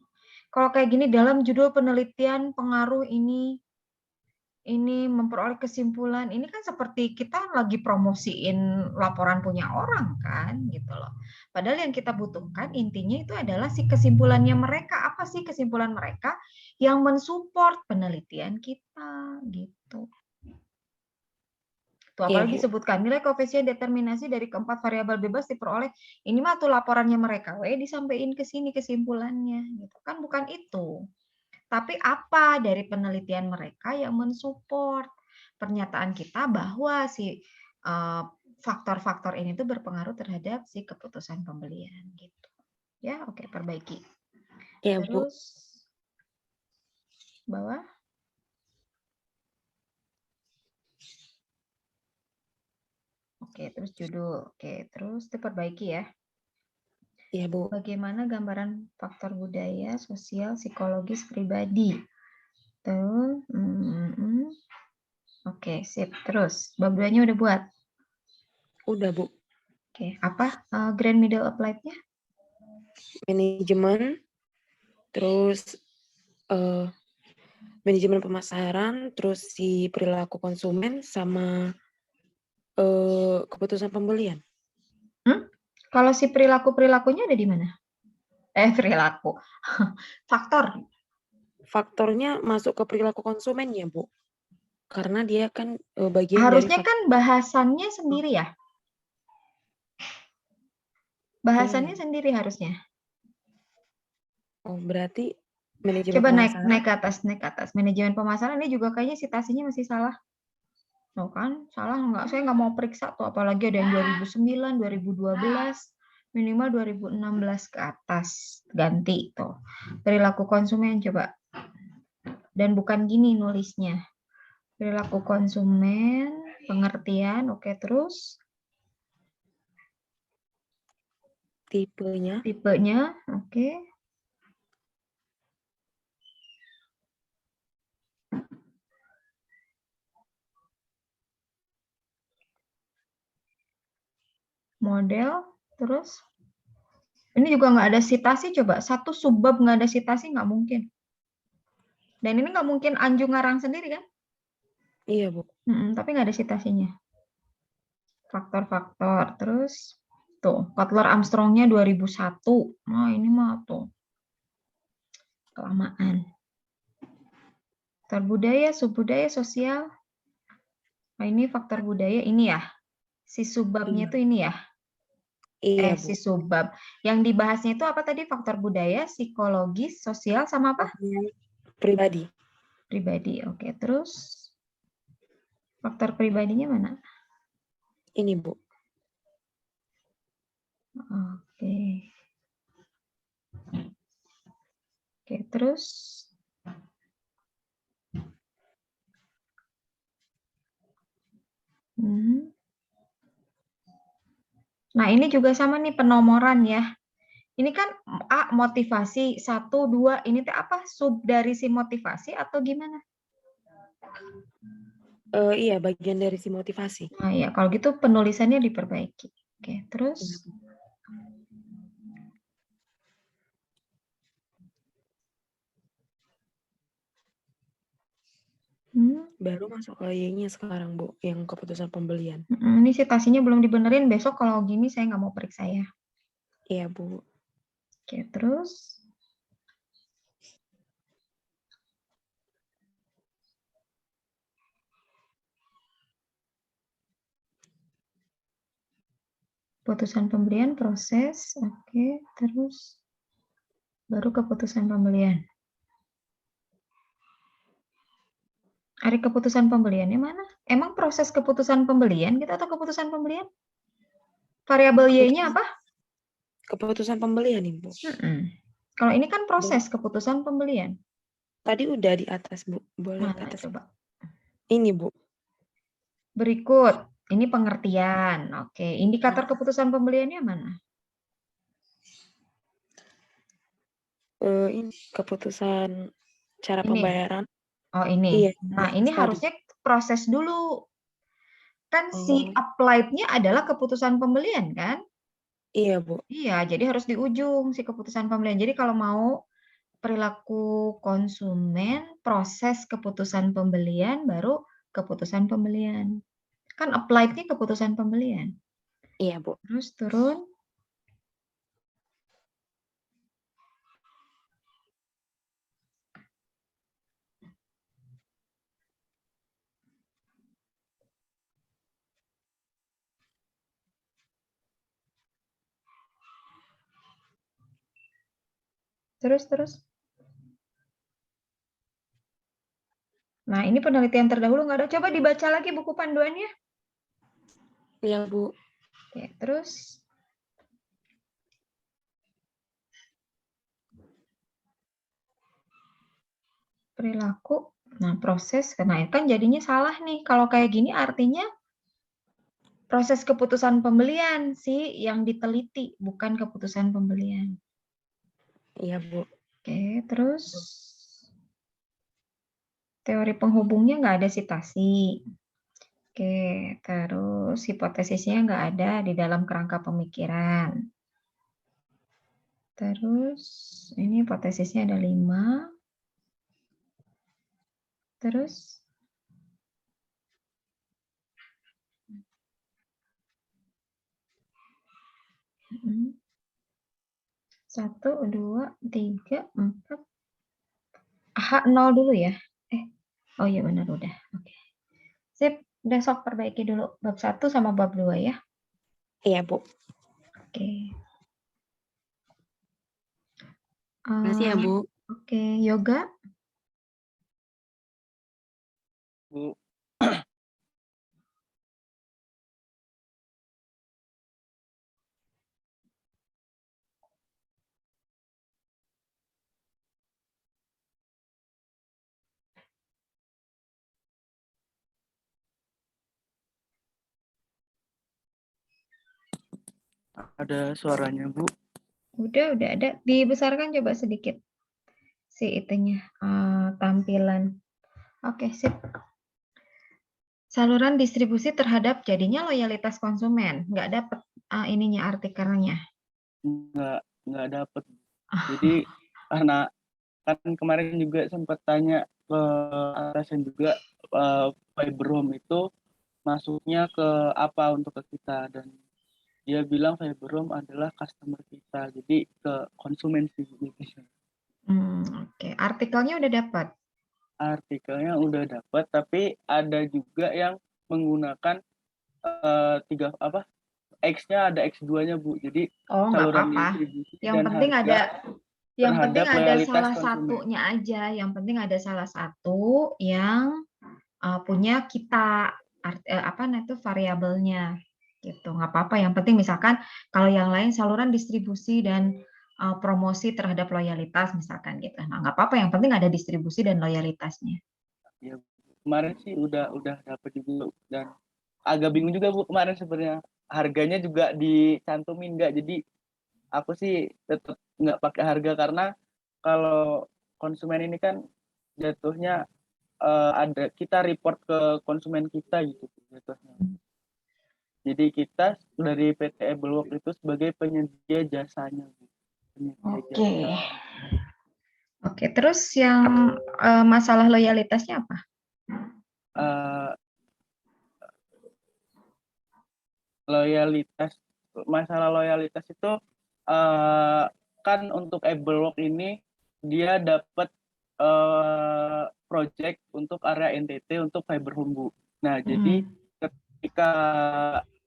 Kalau kayak gini dalam judul penelitian pengaruh ini memperoleh kesimpulan, ini kan seperti kita lagi promosiin laporan punya orang kan gitu loh. Padahal yang kita butuhkan intinya itu adalah si kesimpulannya mereka, apa sih kesimpulan mereka yang mensupport penelitian kita gitu. Tuh, apalagi disebutkan nilai koefisien determinasi dari keempat variabel bebas diperoleh. Ini mah tuh laporannya mereka, disampaikan ke sini kesimpulannya, gitu kan, bukan itu. Tapi apa dari penelitian mereka yang mensupport pernyataan kita bahwa si faktor-faktor ini tuh berpengaruh terhadap si keputusan pembelian, gitu. Ya, oke, perbaiki. Iya, Bu. Terus bawah. Oke, terus judul. Oke, terus diperbaiki ya. Iya, Bu. Bagaimana gambaran faktor budaya, sosial, psikologis, pribadi. Tuh. Oke, sip. Terus, bab 2-nya udah buat? Udah, Bu. Oke, apa grand middle applied-nya? Manajemen, terus manajemen pemasaran, terus si perilaku konsumen, sama keputusan pembelian. Kalau si perilaku-perilakunya ada di mana? Perilaku. Faktor. Faktornya masuk ke perilaku konsumen ya, Bu. Karena dia kan bagian Harusnya dari kan bahasannya sendiri ya? Bahasannya Iya. sendiri harusnya. Oh, berarti manajemen Coba pemasaran. naik ke atas. Manajemen pemasaran ini juga kayaknya citasinya masih salah. Tuh kan, salah nggak? Saya nggak mau periksa tuh, apalagi ada yang 2009, 2012, minimal 2016 ke atas. Ganti tuh. Perilaku konsumen coba. Dan bukan gini nulisnya. Perilaku konsumen, pengertian, oke, terus Tipenya. tipenya, oke. Model, terus ini juga nggak ada sitasi, coba satu subbab nggak ada sitasi nggak mungkin. Dan ini nggak mungkin Anju ngarang sendiri kan? Iya, Bu. Tapi nggak ada sitasinya. Faktor-faktor, terus tuh Cutler Armstrong-nya 2001. Nah ini mah tuh kelamaan. Faktor budaya, subbudaya, sosial. Nah ini faktor budaya ini ya. Si subbabnya Iya. tuh ini ya. Iya, Bu. Si subbab. Yang dibahasnya itu apa tadi? Faktor budaya, psikologis, sosial, sama apa? Pribadi. Pribadi. Oke, terus faktor pribadinya mana? Ini, Bu. Oke. Oke, terus nah, ini juga sama nih penomoran ya. Ini kan A, motivasi, 1, 2, ini teh apa? Sub dari si motivasi atau gimana? Iya, bagian dari si motivasi. Nah ya, kalau gitu penulisannya diperbaiki. Oke, terus Baru masuk ke Y-nya sekarang, Bu, yang keputusan pembelian. Ini citasinya belum dibenerin, besok kalau gini saya nggak mau periksa ya. Iya, Bu. Oke, terus keputusan pembelian, proses, oke, terus baru keputusan pembelian. Hari keputusan pembeliannya mana? Emang proses keputusan pembelian gitu atau keputusan pembelian? Variabel Y-nya apa? Keputusan pembelian, Ibu. Kalau ini kan proses keputusan pembelian. Tadi udah di atas, Bu. Boleh Mana ke atas. coba? Ini, Bu. Berikut, ini pengertian. Oke, indikator keputusan pembeliannya mana? Ini keputusan cara Ini. pembayaran. Oh, ini. Iya. Nah, ini tadi. harusnya proses dulu. Kan si applied-nya adalah keputusan pembelian, kan? Iya, Bu. Iya, jadi harus di ujung si keputusan pembelian. Jadi kalau mau perilaku konsumen, proses keputusan pembelian, baru keputusan pembelian. Kan applied-nya keputusan pembelian. Iya, Bu. Terus turun. Terus. Nah, ini penelitian terdahulu nggak ada. Coba dibaca lagi buku panduannya. Iya, Bu. Oke, terus. Perilaku. Nah, proses. Nah, kan jadinya salah nih. Kalau kayak gini artinya proses keputusan pembelian sih yang diteliti, bukan keputusan pembelian. Iya, Bu. Oke, terus teori penghubungnya nggak ada sitasi. Oke, terus hipotesisnya nggak ada di dalam kerangka pemikiran. Terus ini hipotesisnya ada 5. Terus 1, 2, 3, 4. H0 dulu ya. Oh iya benar udah. Oke. Sip, besok perbaiki dulu bab 1 sama bab 2 ya. Iya, Bu. Oke. Makasih ya, Bu. Oke, yoga. Bu. Ada suaranya, Bu. Udah ada. Dibesarkan coba sedikit si itunya, tampilan. Oke, sip. Saluran distribusi terhadap jadinya loyalitas konsumen. Nggak dapet ininya artikelnya. Nggak dapet. Jadi karena kan kemarin juga sempat tanya ke atasan juga, fiber home itu masuknya ke apa untuk ke kita, dan dia bilang fiber home adalah customer kita, jadi ke konsumen sih gitu. Oke. Artikelnya udah dapat. Artikelnya udah dapat, tapi ada juga yang menggunakan tiga apa X-nya ada X2-nya, Bu. Jadi Oh, nggak saluran apa-apa. distribusi Yang dan penting harga terhadap ada loyalitas salah konsumen. satunya aja. Yang penting ada salah satu yang punya kita variabelnya gitu. Nggak apa-apa. Yang penting misalkan kalau yang lain saluran distribusi dan promosi terhadap loyalitas misalkan gitu. Nah, nggak apa-apa. Yang penting ada distribusi dan loyalitasnya. Ya, kemarin sih udah dapet juga, dan agak bingung juga, Bu, kemarin sebenarnya harganya juga dicantumin nggak, jadi aku sih tetap nggak pakai harga, karena kalau konsumen ini kan jatuhnya ada kita report ke konsumen kita gitu jatuhnya. Jadi kita dari PT Ebelwork itu sebagai penyedia jasanya, Bu. Oke. Oke, terus yang masalah loyalitasnya apa? Masalah loyalitas itu kan untuk Ebelwork ini dia dapat project untuk area NTT untuk fiber home, Bu. Nah, jadi ketika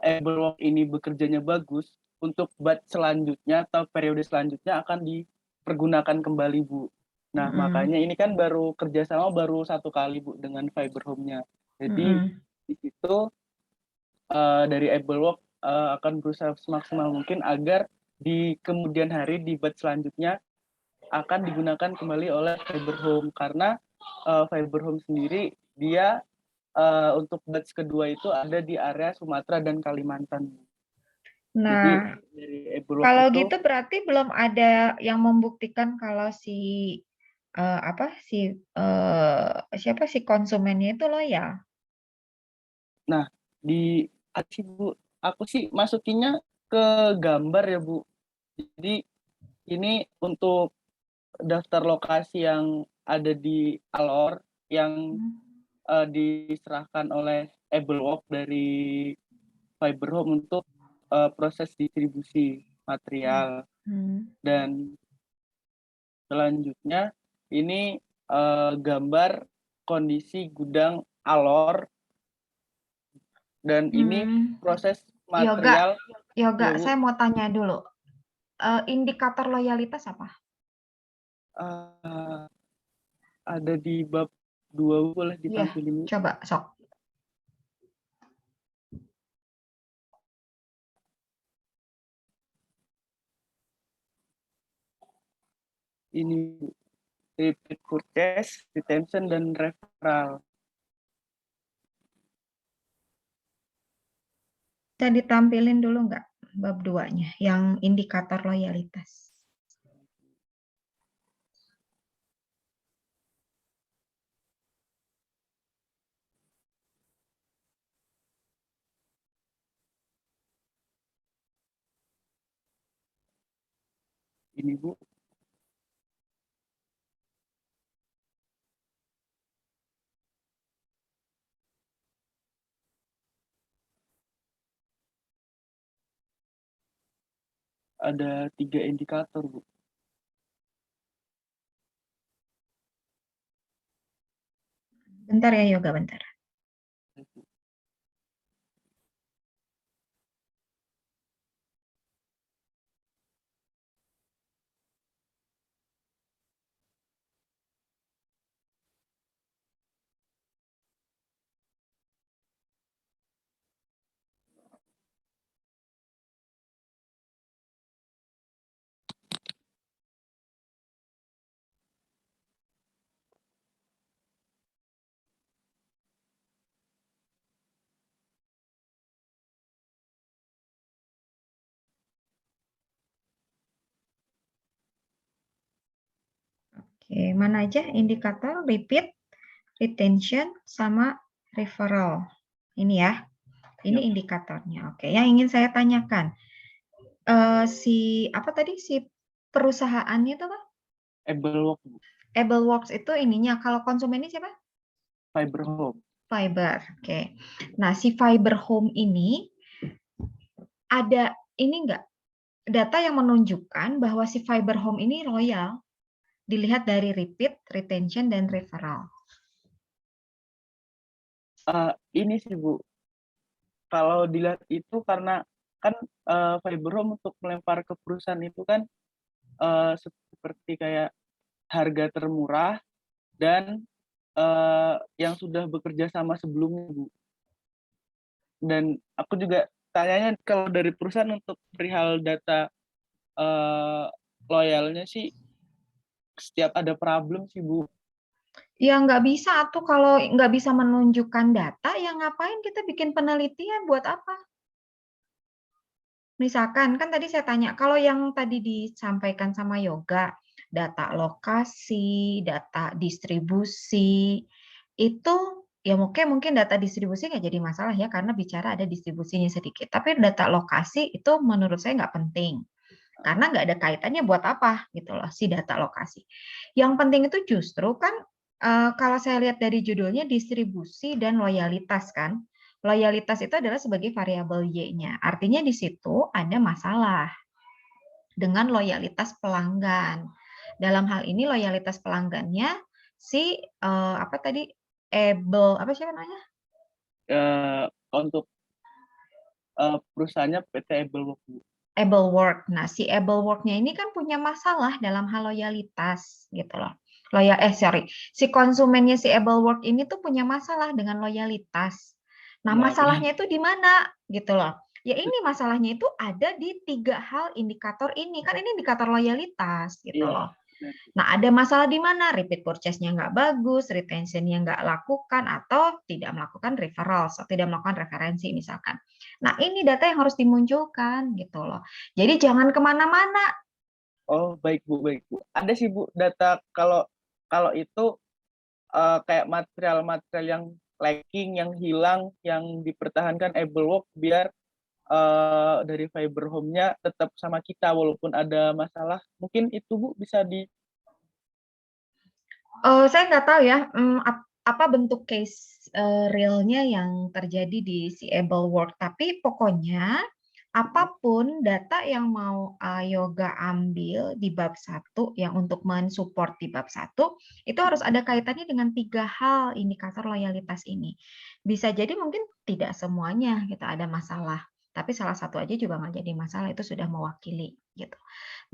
Ebelwork ini bekerjanya bagus, untuk batch selanjutnya atau periode selanjutnya akan dipergunakan kembali, Bu. Nah, makanya ini kan baru kerjasama baru 1 kali, Bu, dengan fiber home-nya. Jadi di situ dari Ebelwork akan berusaha semaksimal mungkin agar di kemudian hari di batch selanjutnya akan digunakan kembali oleh fiber home, karena fiber home sendiri dia untuk batch kedua itu ada di area Sumatera dan Kalimantan. Nah, jadi kalau itu, gitu berarti belum ada yang membuktikan kalau siapa si konsumennya itu loyal. Nah, aku sih masukinnya ke gambar ya, Bu. Jadi ini untuk daftar lokasi yang ada di Alor yang diserahkan oleh Ebelwork dari fiber home untuk proses distribusi material. Dan selanjutnya ini gambar kondisi gudang Alor, dan ini proses material. Yoga, saya mau tanya dulu. Indikator loyalitas apa? Ada di bab 2, boleh ditampilin? Coba, sok. Ini repeat purchase, retention, dan referral. Bisa ditampilin dulu nggak bab 2-nya, yang indikator loyalitas? Ini Bu, ada 3 indikator Bu. Bentar ya Yoga, bentar. Oke, mana aja indikator repeat, retention, sama referral. Ini ya, ini Yap. indikatornya. Oke, yang ingin saya tanyakan, si perusahaannya itu apa? AbleWalk Bu, AbleWorks itu ininya, kalau konsumennya siapa? Fiber Home. Fiber. Oke. Nah, si Fiber Home ini ada ini enggak data yang menunjukkan bahwa si Fiber Home ini loyal dilihat dari repeat, retention, dan referral. Ini sih Bu, kalau dilihat itu karena kan Fiber Home untuk melempar ke perusahaan itu kan seperti kayak harga termurah dan yang sudah bekerja sama sebelumnya Bu. Dan aku juga tanyanya kalau dari perusahaan untuk perihal data loyalnya sih setiap ada problem sih Bu. Ya nggak bisa tuh, kalau nggak bisa menunjukkan data, ya ngapain kita bikin penelitian, buat apa? Misalkan, kan tadi saya tanya, kalau yang tadi disampaikan sama Yoga, data lokasi, data distribusi, itu ya mungkin data distribusi nggak jadi masalah ya, karena bicara ada distribusinya sedikit. Tapi data lokasi itu menurut saya nggak penting. Karena nggak ada kaitannya buat apa gitu loh, si data lokasi. Yang penting itu justru kan, kalau saya lihat dari judulnya distribusi dan loyalitas kan. Loyalitas itu adalah sebagai variabel Y-nya. Artinya di situ ada masalah dengan loyalitas pelanggan. Dalam hal ini loyalitas pelanggannya si apa tadi, apa siapa namanya? Untuk perusahaannya PT AbleWalk Bu. AbleWork. Nah, si AbleWork-nya ini kan punya masalah dalam hal loyalitas gitu loh. Si konsumennya si AbleWork ini tuh punya masalah dengan loyalitas. Nah, Ya, masalahnya itu di mana gitu loh. Ya ini masalahnya itu ada di 3 hal indikator ini. Kan ini indikator loyalitas gitu Iya. loh. Nah, ada masalah di mana? Repeat purchase-nya nggak bagus, retention-nya nggak lakukan, atau tidak melakukan referral, atau tidak melakukan referensi misalkan. Nah, ini data yang harus dimunculkan gitu loh. Jadi jangan kemana-mana. Oh, baik Bu, baik Bu. Ada sih Bu data kalau itu kayak material-material yang lacking, yang hilang, yang dipertahankan AbleWalk biar dari Fiber Home-nya tetap sama kita walaupun ada masalah. Mungkin itu Bu bisa di Saya nggak tahu ya, apa bentuk case realnya yang terjadi di si AbleWork, tapi pokoknya apapun data yang mau Yoga ambil di bab 1 yang untuk mensupport di bab 1, itu harus ada kaitannya dengan 3 hal indikator loyalitas ini. Bisa jadi mungkin tidak semuanya kita ada masalah, tapi salah satu aja juga nggak jadi masalah, itu sudah mewakili gitu.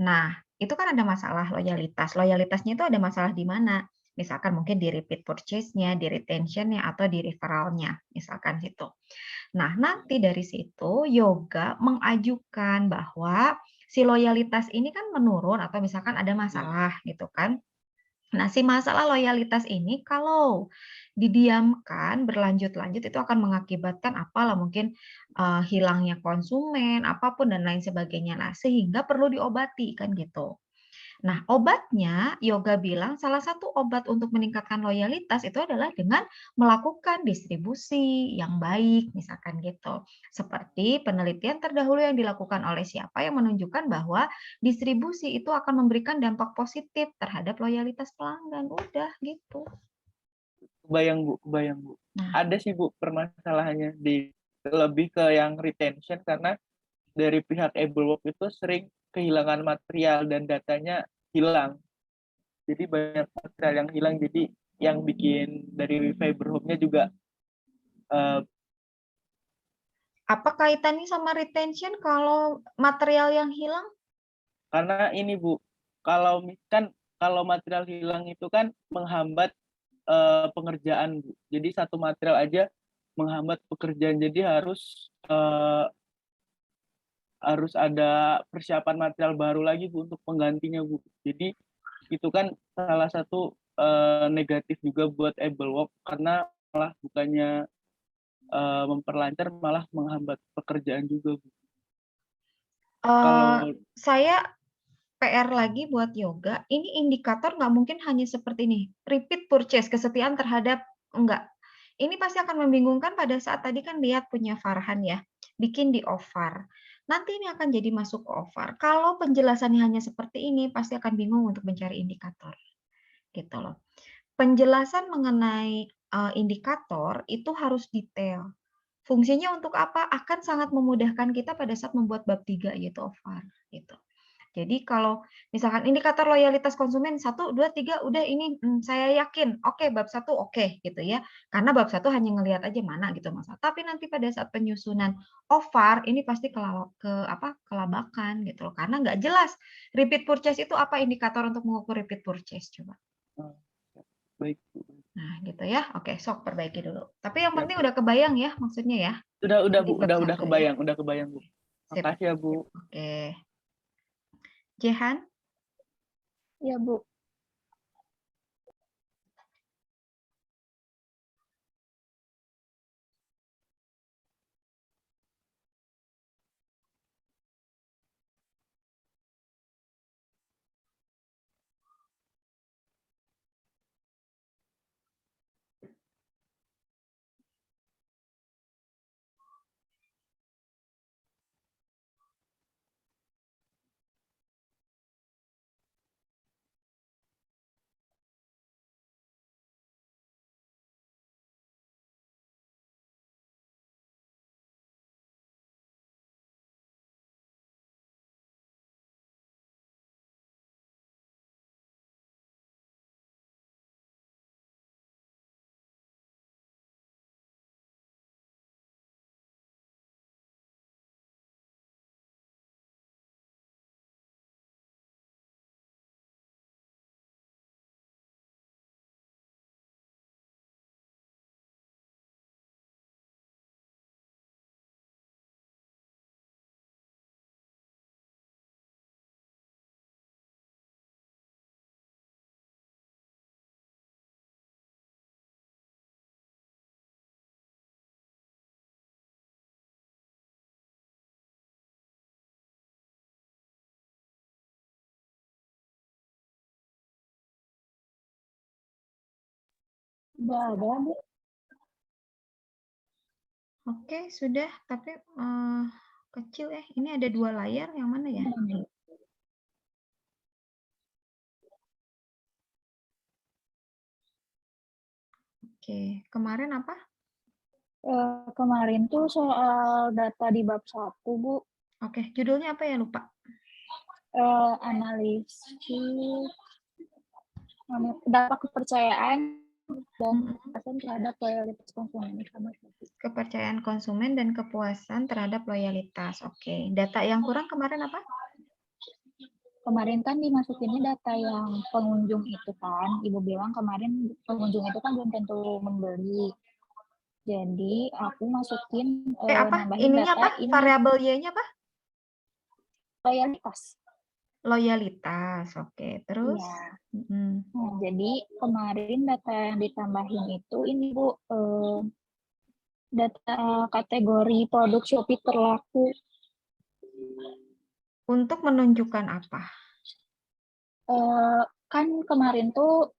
Nah, itu kan ada masalah loyalitas. Loyalitasnya itu ada masalah di mana? Misalkan mungkin di repeat purchase-nya, di retention-nya, atau di referral-nya, misalkan situ. Nah, nanti dari situ Yoga mengajukan bahwa si loyalitas ini kan menurun atau misalkan ada masalah gitu kan. Nah, si masalah loyalitas ini kalau didiamkan berlanjut-lanjut itu akan mengakibatkan apalah mungkin hilangnya konsumen, apapun dan lain sebagainya. Nah, sehingga perlu diobati kan gitu. Nah, obatnya yoga bilang salah satu obat untuk meningkatkan loyalitas itu adalah dengan melakukan distribusi yang baik, misalkan gitu. Seperti penelitian terdahulu yang dilakukan oleh siapa yang menunjukkan bahwa distribusi itu akan memberikan dampak positif terhadap loyalitas pelanggan. Udah gitu. Kebayang Bu. Nah, Ada sih Bu permasalahannya lebih ke yang retention, karena dari pihak Ablework itu sering kehilangan material dan datanya hilang. Jadi banyak material yang hilang, jadi yang bikin dari Fiber Home-nya juga apa kaitannya sama retention kalau material yang hilang? karena ini Bu, kalau material hilang itu kan menghambat pengerjaan Bu. Jadi satu material aja menghambat pekerjaan, jadi harus ada persiapan material baru lagi Bu untuk penggantinya Bu. Jadi itu kan salah satu negatif juga buat Ablework, karena malah bukannya memperlancar malah menghambat pekerjaan juga Bu. Kalau Saya PR lagi buat yoga, ini indikator nggak mungkin hanya seperti ini, repeat purchase, kesetiaan terhadap enggak. Ini pasti akan membingungkan pada saat tadi kan lihat punya Farhan ya, bikin di OVAR. Nanti ini akan jadi masuk ke OVAR. Kalau penjelasannya hanya seperti ini, pasti akan bingung untuk mencari indikator. Gitu loh. Penjelasan mengenai indikator itu harus detail. Fungsinya untuk apa? Akan sangat memudahkan kita pada saat membuat bab 3 yaitu OVAR gitu. Jadi kalau misalkan indikator loyalitas konsumen 1, 2, 3 udah ini saya yakin oke bab 1 oke gitu ya. Karena bab 1 hanya ngelihat aja mana gitu Mas. Tapi nanti pada saat penyusunan OVAR ini pasti kelabakan gitu loh. Karena nggak jelas repeat purchase itu apa indikator untuk mengukur repeat purchase coba. baik Bu. Nah, gitu ya. Oke, sok perbaiki dulu. Tapi yang Ya, penting Bu. udah kebayang ya maksudnya ya. Udah Di Bu, bab udah 1 ya. kebayang Bu. Sip. Makasih ya Bu. Oke. Jehan? Ya, Bu. Udah ada, Bu. Oke, sudah. Tapi kecil Ini ada 2 layar, yang mana ya? Oke, kemarin apa? Kemarin tuh soal data di bab 1, Bu. Oke, judulnya apa ya? Lupa. Analisis dampak kepercayaan dan kepuasan terhadap loyalitas konsumen. Kepercayaan konsumen dan kepuasan terhadap loyalitas. Oke, data yang kurang kemarin apa? Kemarin kan dimasukinnya data yang pengunjung itu kan. Ibu bilang kemarin pengunjung itu kan belum tentu membeli. Jadi aku masukin Apa? nambahin Ininya data apa? Variabel Y-nya apa? loyalitas. loyalitas. Oke, terus? Iya. Mm-mm. Nah, jadi kemarin data yang ditambahin itu ini Bu, data kategori produk Shopee terlaku. Untuk menunjukkan apa? Kan kemarin tuh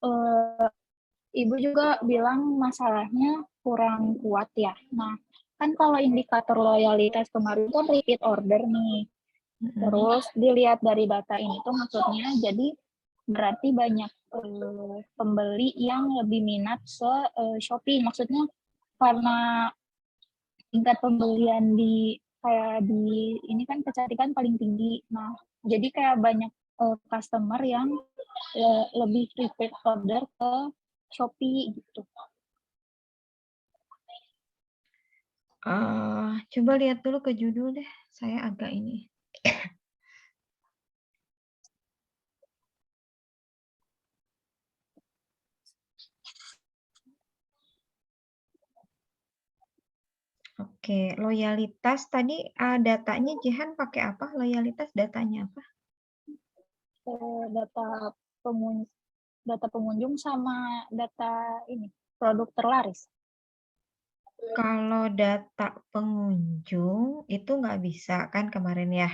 Ibu juga bilang masalahnya kurang kuat ya. Nah, kan kalau indikator loyalitas kemarin kan repeat order nih. Mm-mm. Terus dilihat dari data ini tuh maksudnya jadi berarti banyak pembeli yang lebih minat ke Shopee. Maksudnya karena tingkat pembelian di kayak di ini kan kecantikan paling tinggi. Nah, jadi kayak banyak customer yang lebih repeat order ke Shopee gitu. Coba lihat dulu ke judul deh. Saya agak ini. Oke, loyalitas tadi datanya Jihan pakai apa? Loyalitas datanya apa? Data pengunjung sama data ini produk terlaris. Kalau data pengunjung itu nggak bisa kan kemarin ya.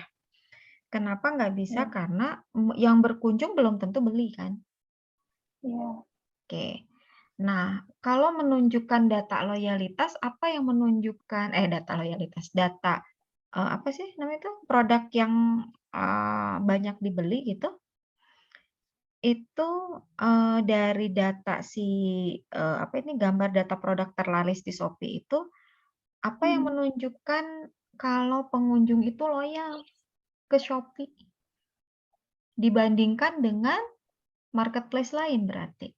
Kenapa nggak bisa? Ya. Karena yang berkunjung belum tentu beli kan. Ya. Oke. Nah, kalau menunjukkan data loyalitas, apa yang menunjukkan data loyalitas, data apa sih namanya itu produk yang banyak dibeli gitu? Itu dari data apa ini gambar data produk terlaris di Shopee itu apa yang menunjukkan kalau pengunjung itu loyal ke Shopee dibandingkan dengan marketplace lain berarti.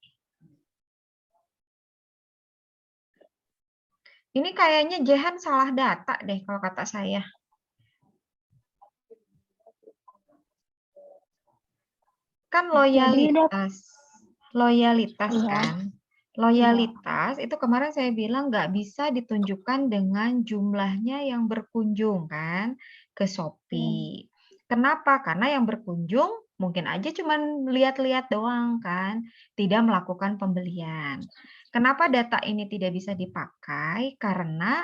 Ini kayaknya Jehan salah data deh kalau kata saya. Kan loyalitas Iya. kan. Loyalitas itu kemarin saya bilang nggak bisa ditunjukkan dengan jumlahnya yang berkunjung kan ke Shopee. Kenapa? Karena yang berkunjung mungkin aja cuma lihat-lihat doang kan, tidak melakukan pembelian. Kenapa data ini tidak bisa dipakai? Karena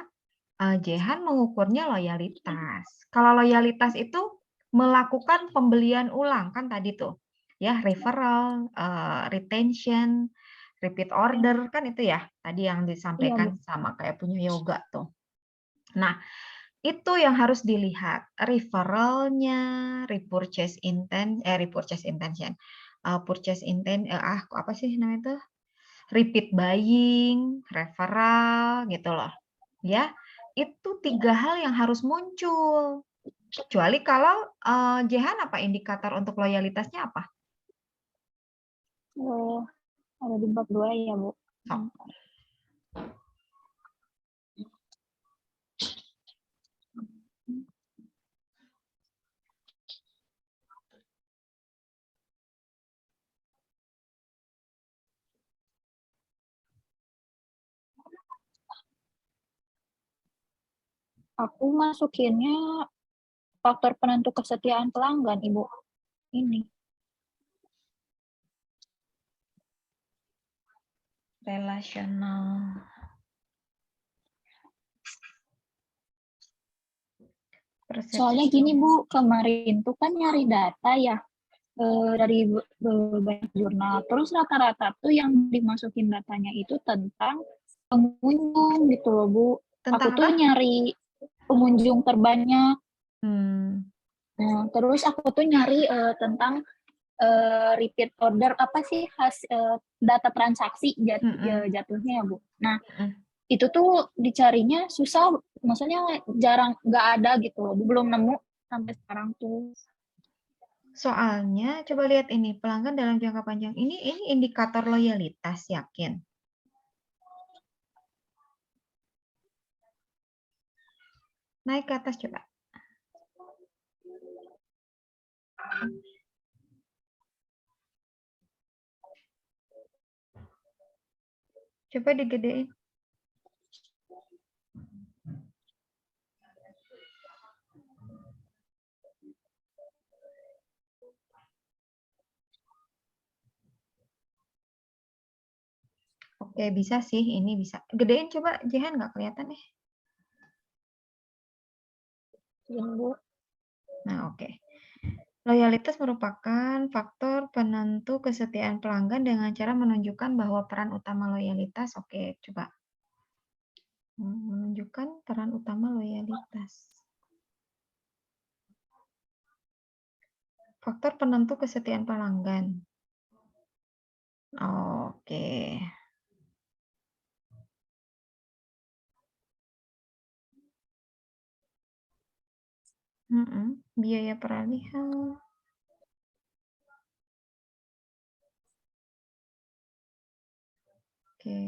Jehan mengukurnya loyalitas. Kalau loyalitas itu melakukan pembelian ulang kan tadi tuh, ya referral, retention, repeat order kan itu ya tadi yang disampaikan sama kayak punya yoga tuh. Nah itu yang harus dilihat referralnya, repurchase intention, purchase intent, apa sih namanya itu? Repeat buying, referral gitu loh, ya. Itu 3 hal yang harus muncul. Kecuali kalau Jehan apa indikator untuk loyalitasnya apa? Ada di bab 2 ya, Bu. Aku masukinnya faktor penentu kesetiaan pelanggan, Ibu. Ini. Relasional. Soalnya gini, Bu, kemarin tuh kan nyari data ya dari banyak jurnal. Terus rata-rata tuh yang dimasukin datanya itu tentang pengunjung gitu loh, Bu. Tentang aku tuh nyari pengunjung terbanyak. Nah, terus aku tuh nyari tentang repeat order apa sih data transaksi jatuhnya ya Bu. Nah itu tuh dicarinya susah, maksudnya jarang, nggak ada gitu loh, belum nemu sampai sekarang tuh. Soalnya coba lihat ini pelanggan dalam jangka panjang ini indikator loyalitas yakin. Naik ke atas coba. Coba digedein. Oke, bisa sih, ini bisa. Gedein coba, Jehan nggak kelihatan nih. Bu. Nah, oke. Loyalitas merupakan faktor penentu kesetiaan pelanggan dengan cara menunjukkan bahwa peran utama loyalitas. Oke, coba. Menunjukkan peran utama loyalitas. Faktor penentu kesetiaan pelanggan. Oke. Biaya peralihan. Oke.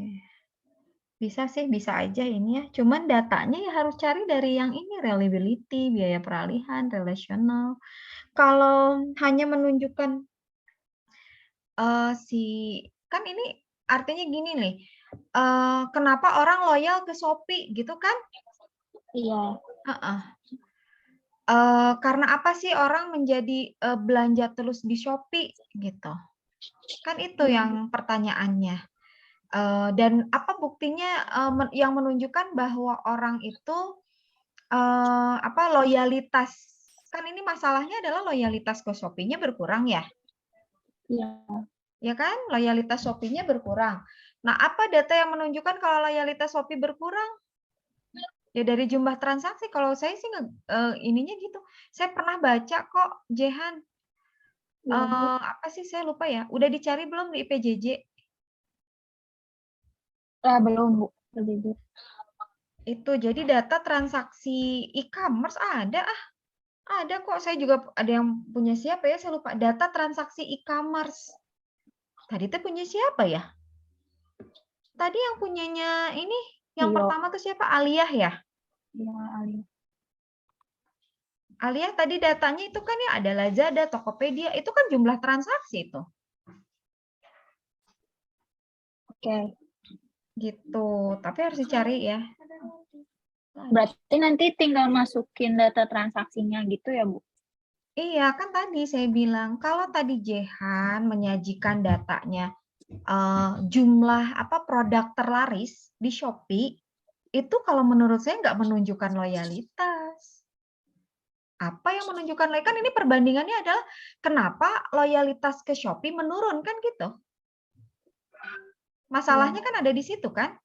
Bisa sih, bisa aja ini ya. Cuman datanya ya harus cari dari yang ini, reliability, biaya peralihan, relational. Kalau hanya menunjukkan kan ini artinya gini nih, kenapa orang loyal ke Shopee gitu kan? Iya. Karena apa sih orang menjadi belanja terus di Shopee gitu? Kan itu yang pertanyaannya. Dan apa buktinya yang menunjukkan bahwa orang itu loyalitas, kan ini masalahnya adalah loyalitas ke Shopee-nya berkurang ya? Iya. Ya kan? Loyalitas Shopee-nya berkurang. Nah, apa data yang menunjukkan kalau loyalitas Shopee berkurang? Ya dari jumlah transaksi. Kalau saya sih ininya gitu. Saya pernah baca kok, Jehan. Apa sih saya lupa ya. Udah dicari belum di IPJJ? Belum, Bu. Itu jadi data transaksi e-commerce ada Ada kok. Saya juga ada yang punya siapa ya? Saya lupa. Data transaksi e-commerce. Tadi itu punya siapa ya? Tadi yang punyanya ini, yang pertama tuh siapa? Aliyah ya? Iya, Aliyah. Aliyah tadi datanya itu kan ya ada Lazada, Tokopedia, itu kan jumlah transaksi itu. Oke. Gitu, tapi harus dicari ya. Berarti nanti tinggal masukin data transaksinya gitu ya, Bu? Iya, kan tadi saya bilang, kalau tadi Jehan menyajikan datanya, jumlah produk terlaris di Shopee, itu kalau menurut saya nggak menunjukkan loyalitas. Apa yang menunjukkan kan ini perbandingannya adalah kenapa loyalitas ke Shopee menurun kan gitu. Masalahnya kan ada di situ kan?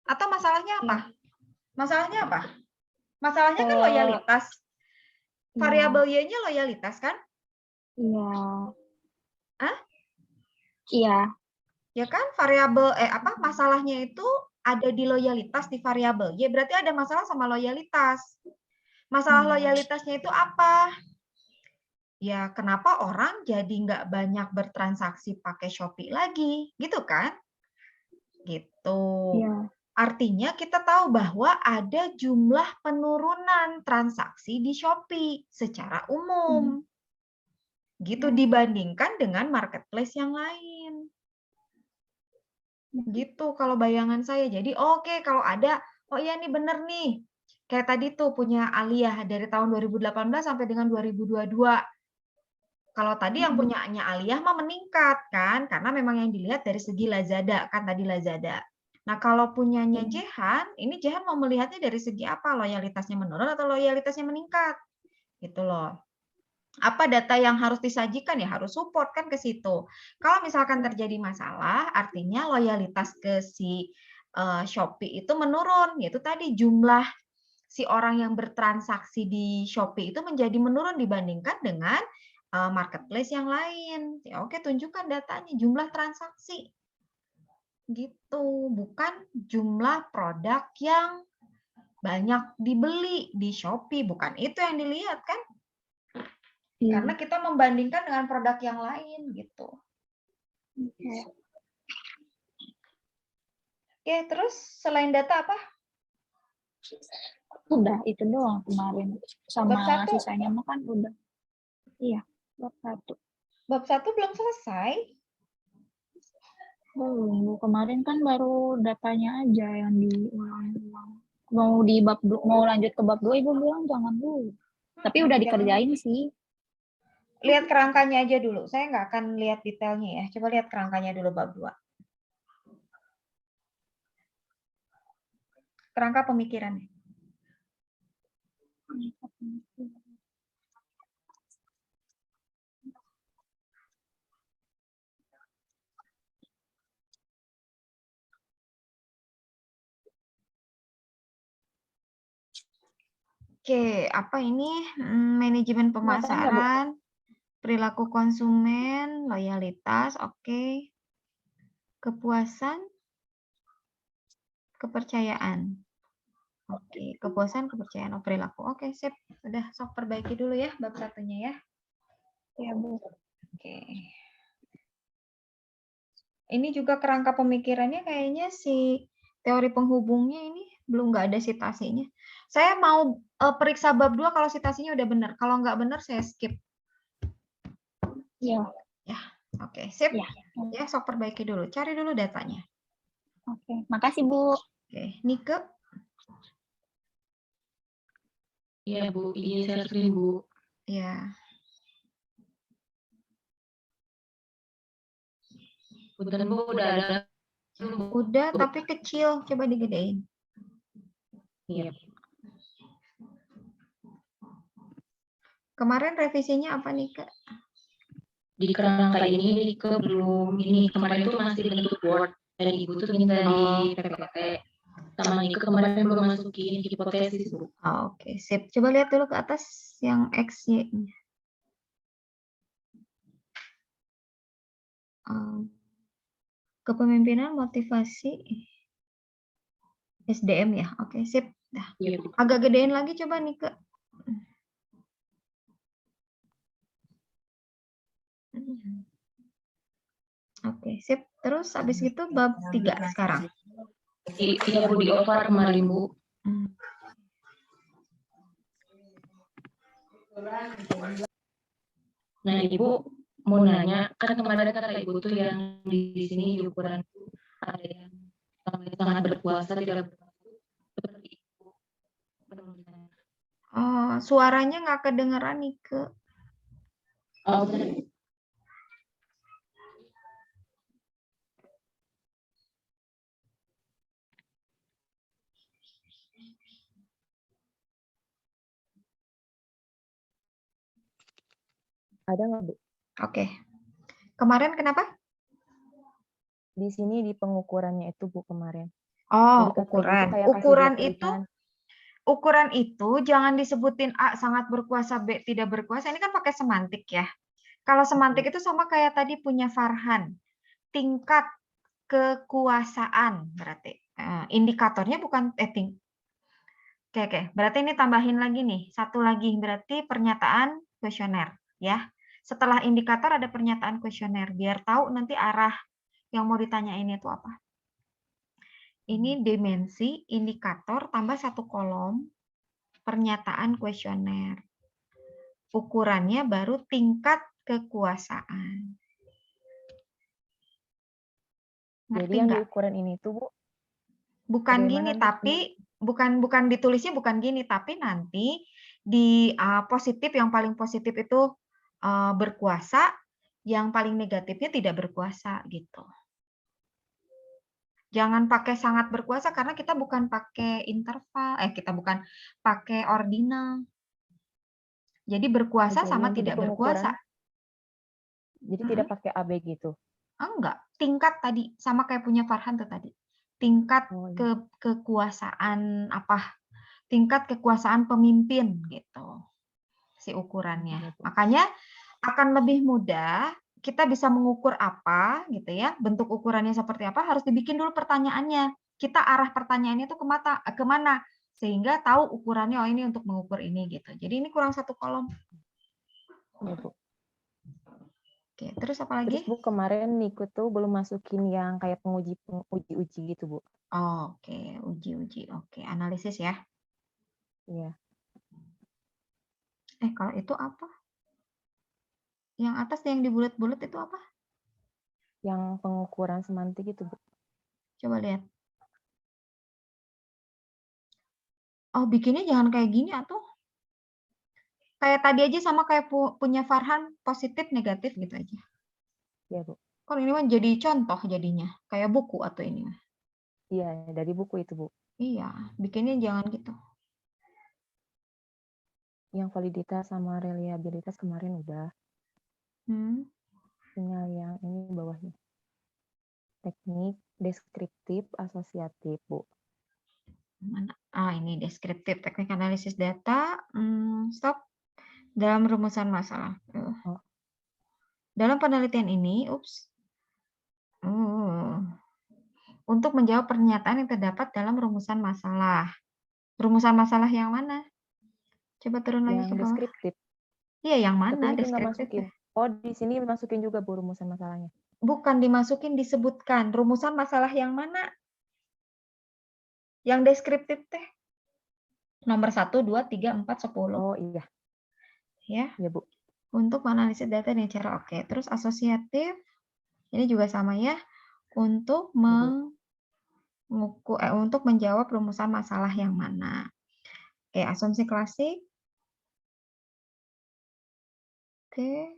Atau masalahnya apa? Masalahnya apa? Masalahnya kan loyalitas. Variabel Y-nya loyalitas kan? Iya. Hah? Iya. Ya kan? Variabel masalahnya itu ada di loyalitas di variabel Y, berarti ada masalah sama loyalitas. Masalah loyalitasnya itu apa? Ya, kenapa orang jadi nggak banyak bertransaksi pakai Shopee lagi, gitu kan? Gitu. Iya. Artinya kita tahu bahwa ada jumlah penurunan transaksi di Shopee secara umum. Gitu dibandingkan dengan marketplace yang lain. Gitu kalau bayangan saya. Jadi oke, kalau ada, oh iya nih bener nih. Kayak tadi tuh punya Aliyah dari tahun 2018 sampai dengan 2022. Kalau tadi yang punyanya Aliyah mah meningkat kan, karena memang yang dilihat dari segi Lazada kan tadi Lazada. Nah kalau punyanya Jehan, ini Jehan mau melihatnya dari segi apa? Loyalitasnya menurun atau loyalitasnya meningkat? Gitu loh. Apa data yang harus disajikan ya harus support kan ke situ. Kalau misalkan terjadi masalah, artinya loyalitas ke si Shopee itu menurun, yaitu tadi jumlah si orang yang bertransaksi di Shopee itu menjadi menurun dibandingkan dengan marketplace yang lain. Ya, oke, tunjukkan datanya, jumlah transaksi. Gitu, bukan jumlah produk yang banyak dibeli di Shopee, bukan itu yang dilihat kan? Karena kita membandingkan dengan produk yang lain gitu. Oke, terus selain data apa? Udah, itu doang kemarin. Sama Bab 1? sisanya mah kan udah. Iya, bab 1. Bab 1 belum selesai? Belum, kemarin kan baru datanya aja yang diulang-ulang. Mau lanjut ke bab 2, Ibu bilang jangan dulu. Tapi udah dikerjain sih. Lihat kerangkanya aja dulu. Saya nggak akan lihat detailnya ya. Coba lihat kerangkanya dulu bab 2. kerangka pemikirannya. Oke, apa ini? Manajemen pemasaran, perilaku konsumen, loyalitas, oke. Kepuasan, kepercayaan. Oke, kepuasan, kepercayaan, perilaku. Oke, sip. Udah, sok perbaiki dulu ya bab satunya ya. Ya, Bu. Oke. Ini juga kerangka pemikirannya kayaknya si teori penghubungnya ini belum nggak ada citasinya. Saya mau periksa bab 2 kalau citasinya udah benar. Kalau nggak benar saya skip. Ya. Ya, oke, sip. Ya. Ya, sok perbaiki dulu. Cari dulu datanya. Oke, makasih Bu. Oke, Nike. Iya Bu, izin share screen Bu. Ya. Punten Bu, udah ada. Udah, tapi kecil. Coba digedein. Iya. Kemarin revisinya apa nih, Kak? Di kerangka ini ke belum ini kemarin tuh masih bentuk Word dan Ibu tuh minta di PPT. Sama Nike kemarin belum masukin hipotesis Bu. Oh, oke, sip. Coba lihat dulu ke atas yang X, Y-nya. Kepemimpinan, motivasi, SDM ya. Oke, sip. Dah. Iya Bu. Agak gedein lagi coba nih, Kak. Oke, sip. Terus habis itu bab 3 sekarang. Iya Bu, di over kemarin Bu. Nah Ibu mau nanya, kan kemarin kata Ibu tuh yang di sini di ukuran ada yang sangat berkuasa, tidak berkuasa. Seperti Ibu. Oh, suaranya nggak kedengeran nih, Kak. Oh, benar. Ada nggak, Bu? Oke. Kemarin kenapa? Di sini di pengukurannya itu, Bu, kemarin. Oh, Jadi kata Ibu tuh ukuran. kayak kasih Ukuran dua itu pilihan. ukuran itu jangan disebutin A sangat berkuasa, B tidak berkuasa. Ini kan pakai semantik ya. Kalau semantik itu sama kayak tadi punya Farhan. Tingkat kekuasaan berarti. Indikatornya bukan Oke. Berarti ini tambahin lagi nih. Satu lagi berarti pernyataan kuesioner ya. Setelah indikator ada pernyataan kuesioner biar tahu nanti arah yang mau ditanyain itu apa. Ini dimensi, indikator, tambah satu kolom, pernyataan kuesioner. Ukurannya baru tingkat kekuasaan. Ngerti Jadi yang di nggak? ukuran ini tuh, Bu, Bukan bagaimana gini, tuh, tapi bukan ditulisnya bukan gini, tapi nanti di positif, yang paling positif itu berkuasa, yang paling negatifnya tidak berkuasa gitu. Jangan pakai sangat berkuasa karena kita bukan pakai interval, kita bukan pakai ordinal. Jadi berkuasa Jadi sama yang tidak di pengukuran, berkuasa. jadi tidak pakai AB gitu. Enggak, tingkat tadi sama kayak punya Farhan tuh tadi. Tingkat Oh, iya. kekuasaan apa? Tingkat kekuasaan pemimpin gitu. Si ukurannya. Iya, Bu. Makanya akan lebih mudah kita bisa mengukur apa gitu ya, bentuk ukurannya seperti apa, harus dibikin dulu pertanyaannya. Kita arah pertanyaannya itu kemana, sehingga tahu ukurannya, oh ini untuk mengukur ini gitu. Jadi ini kurang satu kolom. Iya, Bu. Oke, terus apa lagi? Terus, Bu, kemarin Niku tuh belum masukin yang kayak uji gitu, Bu. Oh, oke, uji. Oke, analisis ya. Iya. Kalau itu apa? Yang atas yang dibulet-bulet itu apa? Yang pengukuran semantik itu, Bu. Coba lihat. Oh, bikinnya jangan kayak gini atuh. Kayak tadi aja sama kayak punya Farhan, positif, negatif gitu aja. Iya, Bu. Kalau ini mah jadi contoh jadinya, kayak buku atau ini mah. Iya, dari buku itu, Bu. Iya, bikinnya jangan gitu. Yang validitas sama reliabilitas kemarin udah. Tinggal yang ini bawahnya. Teknik, deskriptif, asosiatif, Bu. Mana? Ini deskriptif, teknik analisis data. Stop. Dalam rumusan masalah. Dalam penelitian ini, untuk menjawab pernyataan yang terdapat dalam rumusan masalah. Rumusan masalah yang mana? Coba turun lagi ke Yang bawah. deskriptif. Iya, yang Tapi mana ini nggak deskriptif? masukin. Oh, di sini masukin juga, Bu, rumusan masalahnya. Bukan dimasukin, disebutkan. Rumusan masalah yang mana? Yang deskriptif teh. Nomor 1, 2, 3, 4, 10. Oh, iya. Ya. Iya, Bu. Untuk menganalisis data dengan cara oke. Terus asosiatif, ini juga sama ya. Untuk untuk menjawab rumusan masalah yang mana. Oke, asumsi klasik. Oke.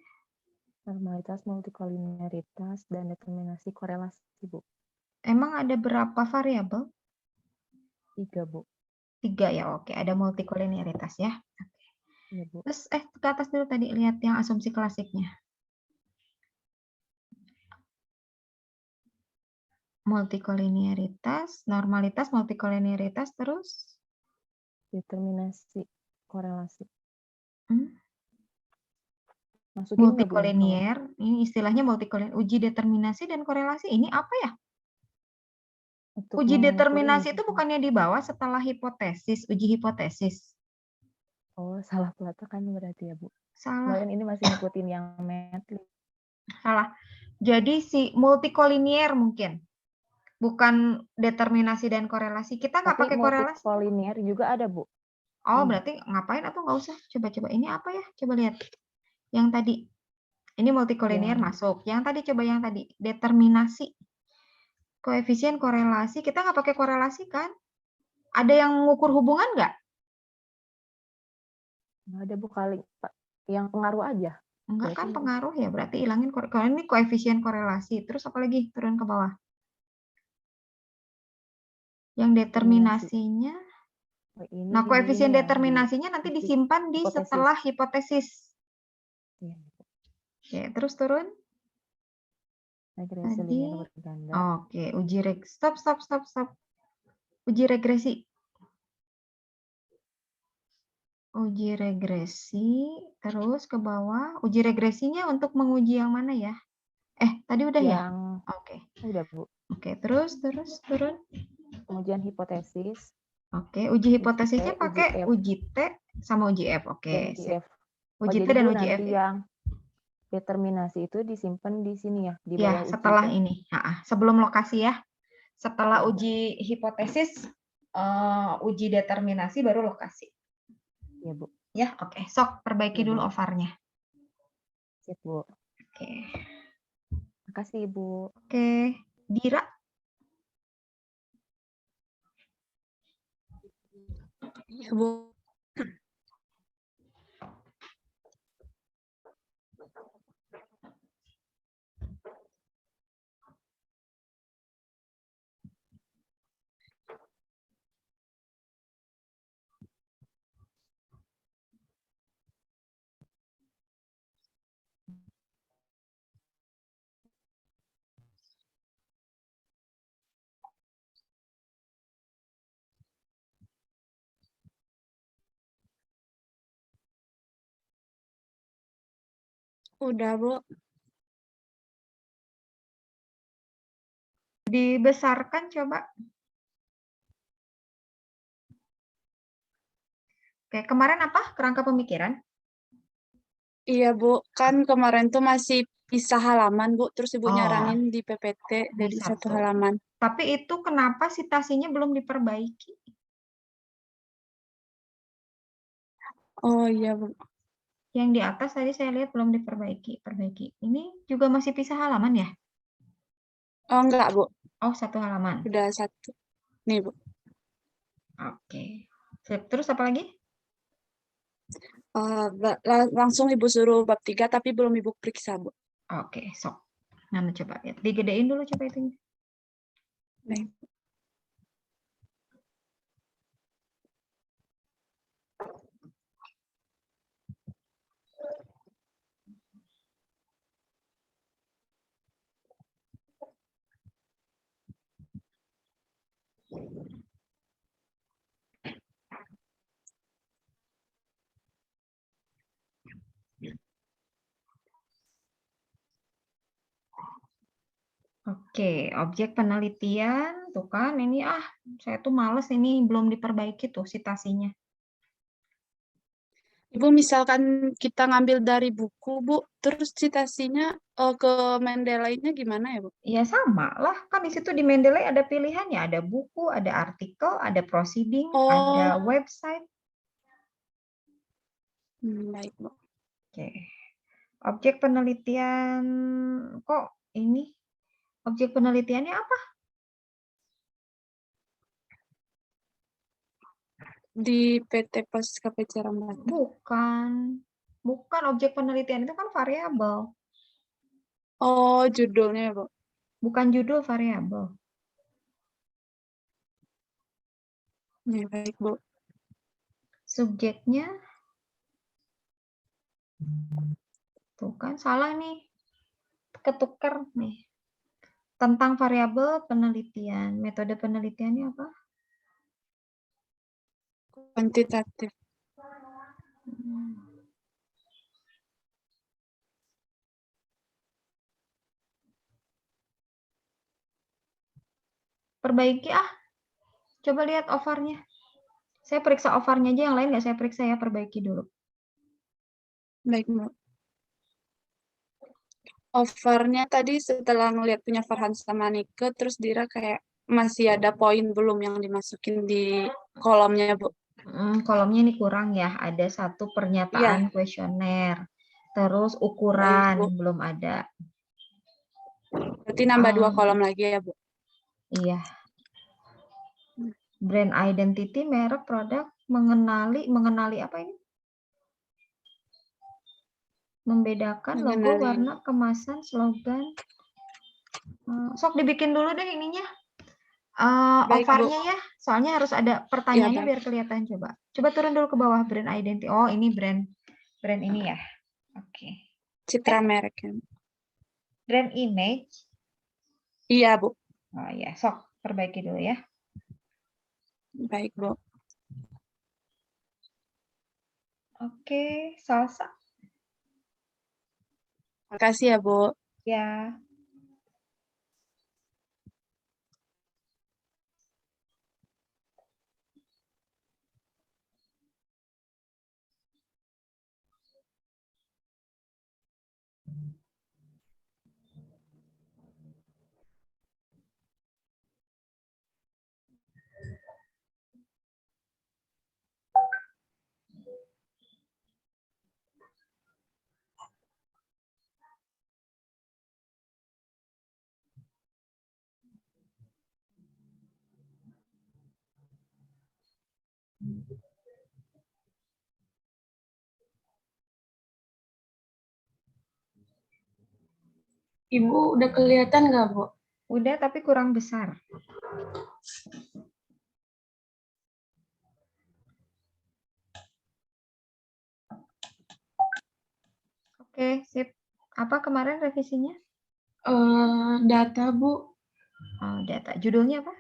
Normalitas, multikolinearitas, dan determinasi korelasi, Bu. Emang ada berapa variabel? 3, Bu. 3 ya, oke. Ada multikolinearitas ya. Iya, Bu. Terus ke atas dulu tadi lihat yang asumsi klasiknya. Multikolinearitas, normalitas, multikolinearitas, terus Determinasi korelasi. Masukin nggak, Bu, yang bawah? Multikolinier, ini istilahnya multikolinier. Uji determinasi dan korelasi, ini apa ya? Untuk Uji mengukur determinasi ini. itu bukannya di bawah setelah hipotesis, uji hipotesis. Oh, salah peletakan berarti ya, Bu. Salah. Kemarin ini masih ngikutin yang Medley. Salah. Jadi si multikolinier mungkin. Bukan determinasi dan korelasi. Kita nggak pakai korelasi. Multikolinier juga ada, Bu. Oh, berarti ngapain atau nggak usah? Coba-coba. Ini apa ya? Coba lihat. Yang tadi. Ini multikolinier masuk. Yang tadi, coba yang tadi. Determinasi. Koefisien korelasi. Kita nggak pakai korelasi kan? Ada yang mengukur hubungan nggak? Nggak ada, Bu, kali. Yang pengaruh aja. Enggak kan pengaruh ya. Berarti hilangin. Kalau ini koefisien korelasi. Terus apa lagi? Turun ke bawah. Yang determinasinya. Nah, koefisien determinasinya nanti disimpan di setelah hipotesis. Oke, terus turun. Oke, uji regresi. Stop. Uji regresi. Uji regresi, terus ke bawah. Uji regresinya untuk menguji yang mana ya? Tadi udah ya? Oke. Udah, Bu. Oke, terus turun. Pengujian hipotesis. Oke, uji hipotesisnya pakai uji T sama uji F. Oke. Uji T dan uji F. Yang determinasi itu disimpan di sini ya, di ya, bawah setelah ini. Sebelum lokasi ya. Setelah uji hipotesis, uji determinasi baru lokasi. Ya, Bu. Ya, oke. Sok perbaiki dulu overnya. Sip, Bu. Oke. Makasih, Ibu. Oke. Dira. Ya, Bu. Udah, Bu. Dibesarkan coba. Oke, kemarin apa? Kerangka pemikiran? Iya, Bu. Kan kemarin tuh masih pisah halaman, Bu. Terus Ibu nyaranin di PPT jadi satu halaman. Tapi itu kenapa citasinya belum diperbaiki? Oh, iya, Bu. Yang di atas tadi saya lihat belum diperbaiki. Ini juga masih pisah halaman ya? Oh, enggak, Bu. Oh, satu halaman. Udah satu. Nih, Bu. Oke. Terus apa lagi? Langsung Ibu suruh bab 3, tapi belum Ibu periksa, Bu. Oke, sok. Nah, coba lihat. Digedein dulu coba itu. Baik. Oke, objek penelitian, tuh kan ini saya tuh males ini belum diperbaiki tuh citasinya. Ibu misalkan kita ngambil dari buku, Bu, terus citasinya ke Mendeley-nya gimana ya, Bu? Ya sama lah, kan di situ di Mendeley ada pilihannya, ada buku, ada artikel, ada proceeding, ada Oh, website. baik, Bu. Oke. Objek penelitian, kok ini? Objek penelitiannya apa? Di PT Pos KPC Rambatan. Bukan objek penelitian itu kan variabel. Oh, judulnya, Bu. Bukan judul variabel. Ya, baik, Bu. Subjeknya, tuh kan salah nih. Ketukar nih. Tentang variabel penelitian. Metode penelitiannya apa? Kuantitatif. Perbaiki Coba lihat offernya. Saya periksa offernya aja, yang lain nggak saya periksa ya, perbaiki dulu. Baik, Bu. Offernya tadi setelah ngeliat punya Farhan sama Nike, terus Dira kayak masih ada poin belum yang dimasukin di kolomnya, Bu. Kolomnya ini kurang ya, ada satu pernyataan kuesioner, terus ukuran Baik, Bu. belum ada. Berarti nambah 2 kolom lagi ya, Bu? Iya. Brand identity, merek, produk, mengenali apa ini? Membedakan logo, warna, kemasan, slogan. Sok dibikin dulu deh ininya. Offernya ya, soalnya harus ada pertanyaannya biar kelihatan. Coba turun dulu ke bawah brand identity. Oh, ini brand ini ya. Oke. Citra mereknya. Brand image. Iya, Bu. Oh ya, sok perbaiki dulu ya. Baik, Bu. Oke, salsa. Makasih ya, Bu. Ya. Ibu udah kelihatan nggak, Bu? Udah, tapi kurang besar. Oke, sip. Apa kemarin revisinya? Data, Bu. Oh, data. Judulnya apa?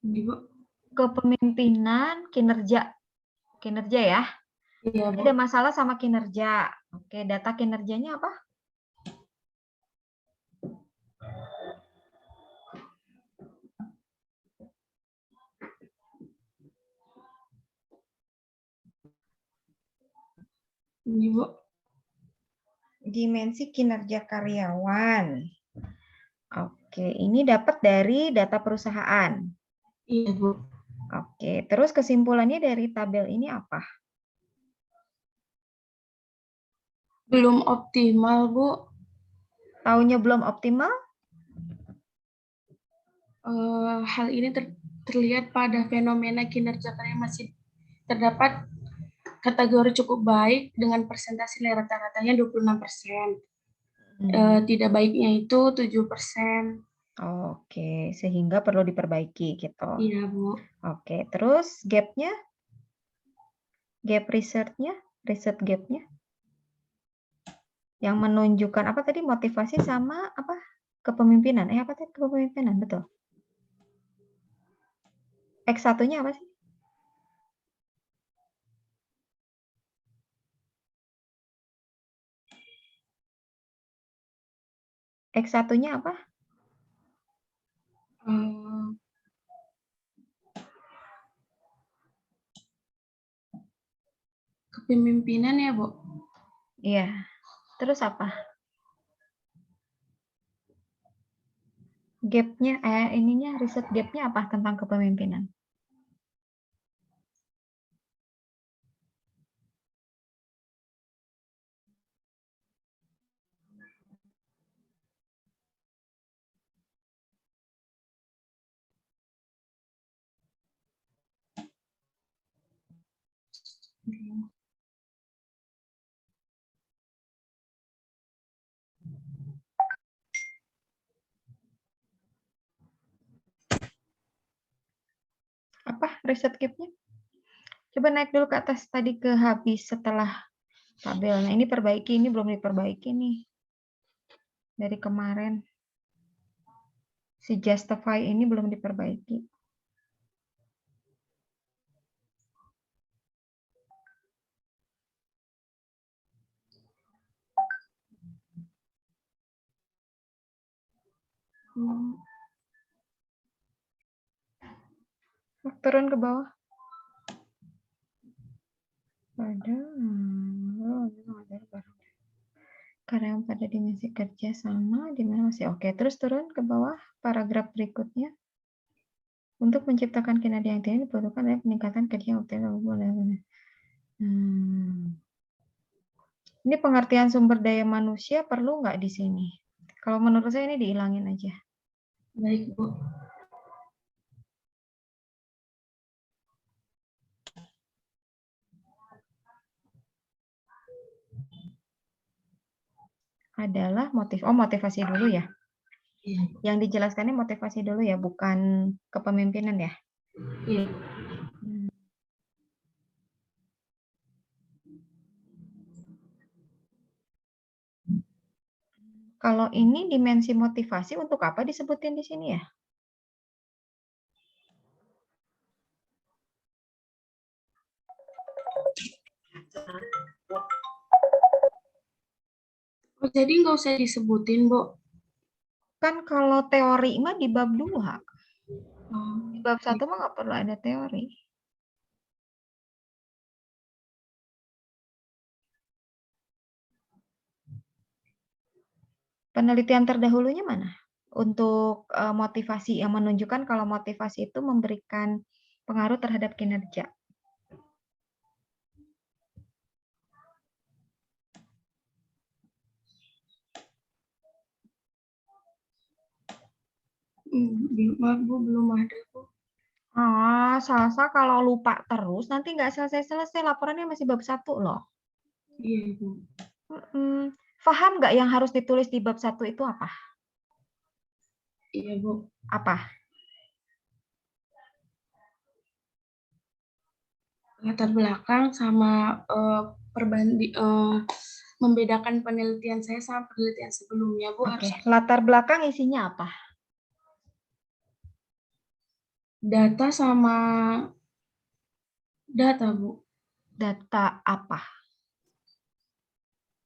Ibu. Kepemimpinan, kinerja. Kinerja ya? Iya, Bu. Ada masalah sama kinerja. Oke, data kinerjanya apa? Ibu. Dimensi kinerja karyawan. Oke, ini dapat dari data perusahaan. Iya, Bu. Oke, terus kesimpulannya dari tabel ini apa? Belum optimal, Bu. Taunya belum optimal? Hal ini terlihat pada fenomena kinerja karya masih terdapat kategori cukup baik dengan persentase nilai rata-ratanya 26%. Tidak baiknya itu 7%. Oke, sehingga perlu diperbaiki gitu. Iya, Bu. Oke, terus gap-nya? Gap riset-nya? Riset gap-nya? Yang menunjukkan apa tadi? Motivasi sama apa? Kepemimpinan. Apa tadi? Kepemimpinan, betul. X1-nya apa sih? X1-nya apa? Kepemimpinan ya, Bu? Iya. Terus apa? Gap-nya, ininya riset gap-nya apa tentang kepemimpinan? Apa riset gap-nya? Coba naik dulu ke atas tadi ke habis setelah tabel. Nah, ini perbaiki, ini belum diperbaiki nih. Dari kemarin. Si justify ini belum diperbaiki. Turun ke bawah. Karena pada dimensi kerja sama, di mana masih oke. Terus turun ke bawah, paragraf berikutnya. Untuk menciptakan kinerja yang tinggi diperlukan ada peningkatan kerja yang optimal. Ini pengertian sumber daya manusia perlu nggak di sini? Kalau menurut saya ini dihilangin aja. Baik, Bu. Adalah motivasi dulu ya. Iya. Yang dijelaskannya motivasi dulu ya, bukan kepemimpinan ya. Iya. Kalau ini dimensi motivasi untuk apa disebutin di sini ya? Oh, jadi nggak usah disebutin, Bu. Kan kalau teori mah di bab 2. Oh, Di bab 1 mah nggak perlu ada teori. Penelitian terdahulunya mana? Untuk motivasi yang menunjukkan kalau motivasi itu memberikan pengaruh terhadap kinerja. Maaf, Bu, belum ada, Bu. Salsa kalau lupa terus, nanti nggak selesai-selesai. Laporannya masih bab 1 loh. Iya, Bu. Paham nggak yang harus ditulis di bab 1 itu apa? Iya, Bu. Apa? Latar belakang sama membedakan penelitian saya sama penelitian sebelumnya, Bu. Oke. Harus Latar belakang isinya apa? data sama data, Bu. Data apa?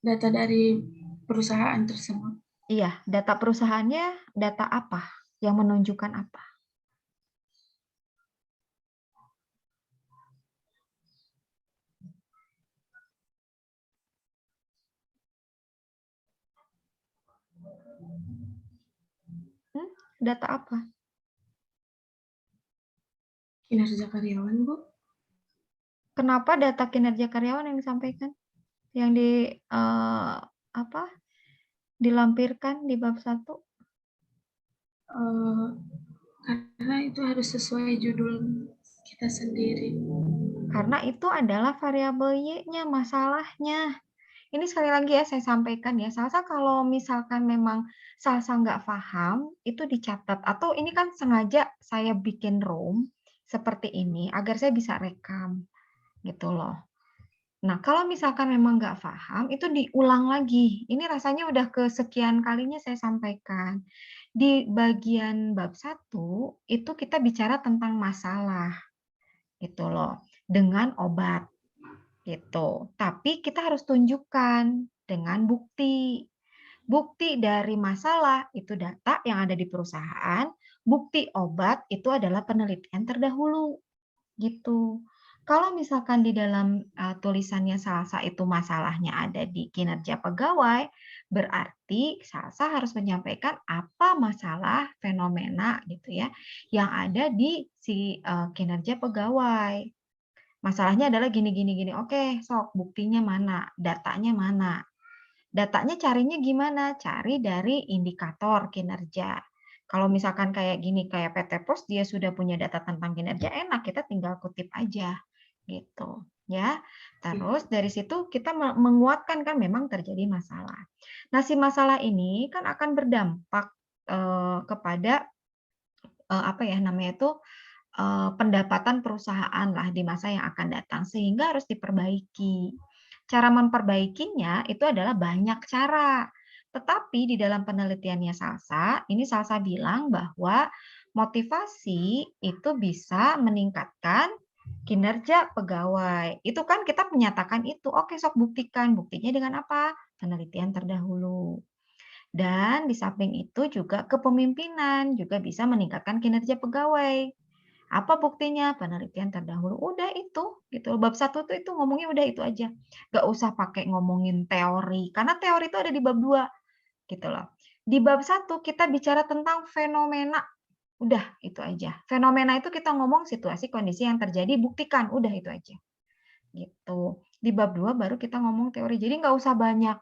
Data dari perusahaan tersebut. Iya, data perusahaannya data apa? Yang menunjukkan apa? Data apa? Kinerja karyawan, Bu. Kenapa data kinerja karyawan yang disampaikan? Yang dilampirkan di bab 1? Karena itu harus sesuai judul kita sendiri. Karena itu adalah variabel Y-nya, masalahnya. Ini sekali lagi ya saya sampaikan ya, Salsa kalau misalkan memang Salsa nggak paham, itu dicatat. Atau ini kan sengaja saya bikin room seperti ini, agar saya bisa rekam. Gitu loh. Nah, kalau misalkan memang nggak paham, itu diulang lagi. Ini rasanya udah kesekian kalinya saya sampaikan. Di bagian bab 1, itu kita bicara tentang masalah. Gitu loh. Dengan obat. Gitu. Tapi kita harus tunjukkan dengan bukti. Bukti dari masalah itu data yang ada di perusahaan, bukti obat itu adalah penelitian terdahulu. Gitu. Kalau misalkan di dalam tulisannya Salsa itu masalahnya ada di kinerja pegawai, berarti Salsa harus menyampaikan apa masalah fenomena gitu ya yang ada di si kinerja pegawai. Masalahnya adalah gini gini gini. Oke, sok buktinya mana? Datanya mana? Datanya carinya gimana? Cari dari indikator kinerja. Kalau misalkan kayak gini, kayak PT Pos, dia sudah punya data tentang kinerja, enak, kita tinggal kutip aja, gitu. Ya, terus dari situ kita menguatkan kan memang terjadi masalah. Nah, si masalah ini kan akan berdampak kepada apa ya namanya itu pendapatan perusahaan lah di masa yang akan datang, sehingga harus diperbaiki. Cara memperbaikinya itu adalah banyak cara. Tetapi di dalam penelitiannya Salsa, ini Salsa bilang bahwa motivasi itu bisa meningkatkan kinerja pegawai. Itu kan kita menyatakan itu. Oke, sok buktikan. Buktinya dengan apa? Penelitian terdahulu. Dan di samping itu juga kepemimpinan juga bisa meningkatkan kinerja pegawai. Apa buktinya? Penelitian terdahulu. Udah itu, gitu. Bab 1 tuh itu ngomongnya udah itu aja. Nggak usah pakai ngomongin teori, karena teori itu ada di bab 2, gitu loh. Di bab 1 kita bicara tentang fenomena. Udah, itu aja. Fenomena itu kita ngomong situasi kondisi yang terjadi, buktikan. Udah itu aja. Gitu. Di bab 2 baru kita ngomong teori. Jadi nggak usah banyak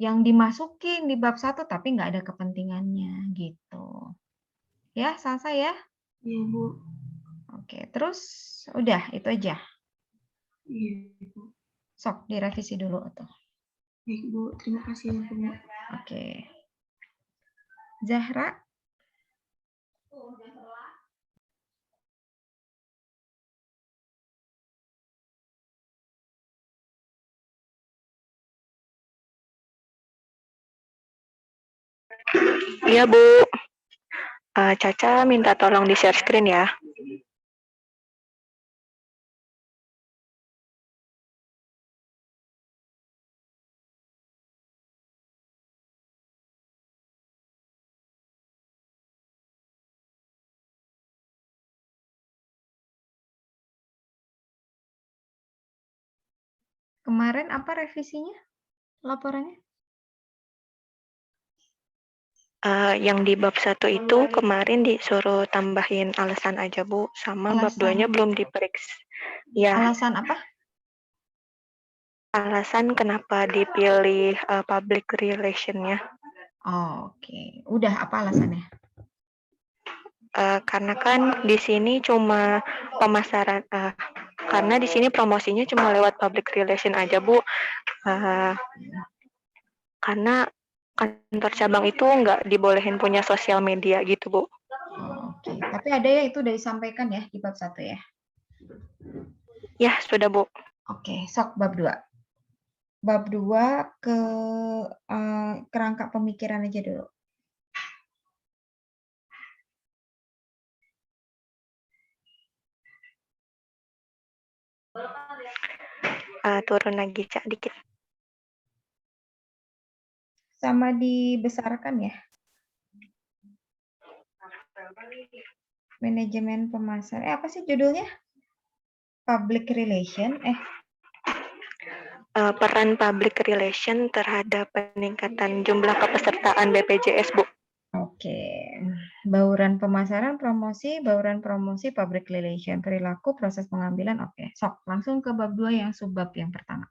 yang dimasukin di bab 1 tapi nggak ada kepentingannya, gitu. Ya, Salsa ya? Iya, Bu. Oke, terus udah itu aja. Iya, Bu. Sok direvisi dulu tuh. Baik, Bu. Terima kasih, Bu. Oke. Zahra? Iya, Bu. Caca minta tolong di-share screen ya. Kemarin apa revisinya? Laporannya? Yang di bab 1 itu kemarin disuruh tambahin alasan aja, Bu. Sama bab Alasan? 2-nya belum diperiksa. Ya, Alasan apa? alasan kenapa dipilih public relation-nya. Oh, oke. Udah apa alasannya? Karena kan di sini cuma pemasaran, karena di sini promosinya cuma lewat public relation aja, Bu. Karena kantor cabang itu nggak dibolehin punya sosial media gitu, Bu. Oh, oke. Tapi ada ya itu udah disampaikan ya di bab 1 ya? Ya, sudah, Bu. Oke, sok bab 2. Bab 2 ke kerangka pemikiran aja dulu. Turun lagi, Cak, dikit. Sama dibesarkan ya? Manajemen pemasaran. Apa sih judulnya? Public relation. Peran public relation terhadap peningkatan jumlah kepesertaan BPJS, Bu. Oke. Bauran pemasaran, bauran promosi, public relation, perilaku, proses pengambilan. Oke. Sok, langsung ke bab 2 yang subbab yang pertama.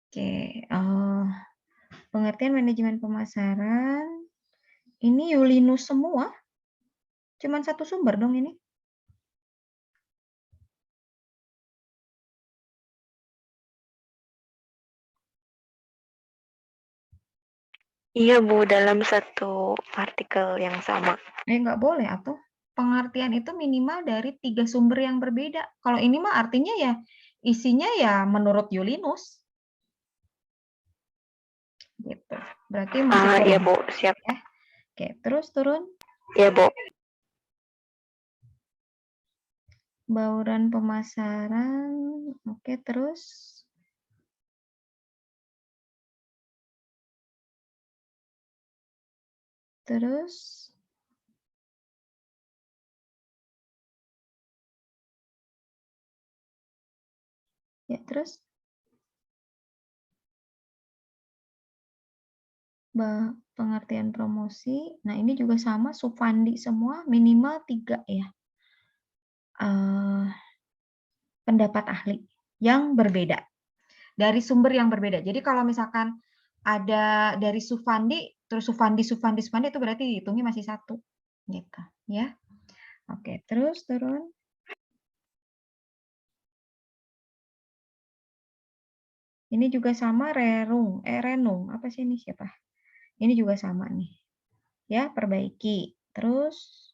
Oke, pengertian manajemen pemasaran. Ini Yulinus semua? Cuman satu sumber dong ini? Iya, Bu, dalam satu artikel yang sama. Nggak boleh, atau pengertian itu minimal dari 3 sumber yang berbeda. Kalau ini mah artinya ya isinya ya menurut Yulinus. Gitu. Berarti masih kurang. Iya, Bu. Siap. Ya. Oke, terus turun. Iya, Bu. Bauran pemasaran. Oke, terus. Terus. Ya, terus. Pengertian promosi. Nah, ini juga sama, Supandi semua, minimal 3 ya. Pendapat ahli yang berbeda. Dari sumber yang berbeda. Jadi kalau misalkan ada dari Supandi, terus Supandi itu berarti dihitungnya masih 1. Gitu, ya. Oke, terus turun. Ini juga sama Renung. Apa sih ini siapa? Ini juga sama nih. Ya, perbaiki. Terus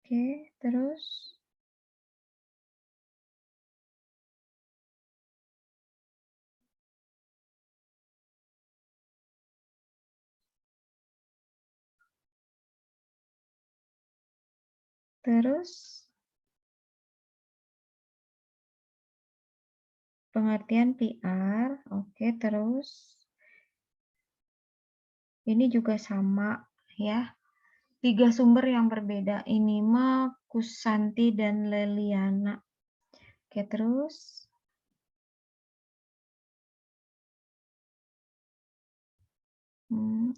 oke, terus pengertian PR. Oke, terus ini juga sama ya. 3 sumber yang berbeda. Ini mah Kusanti dan Leliana. Oke, terus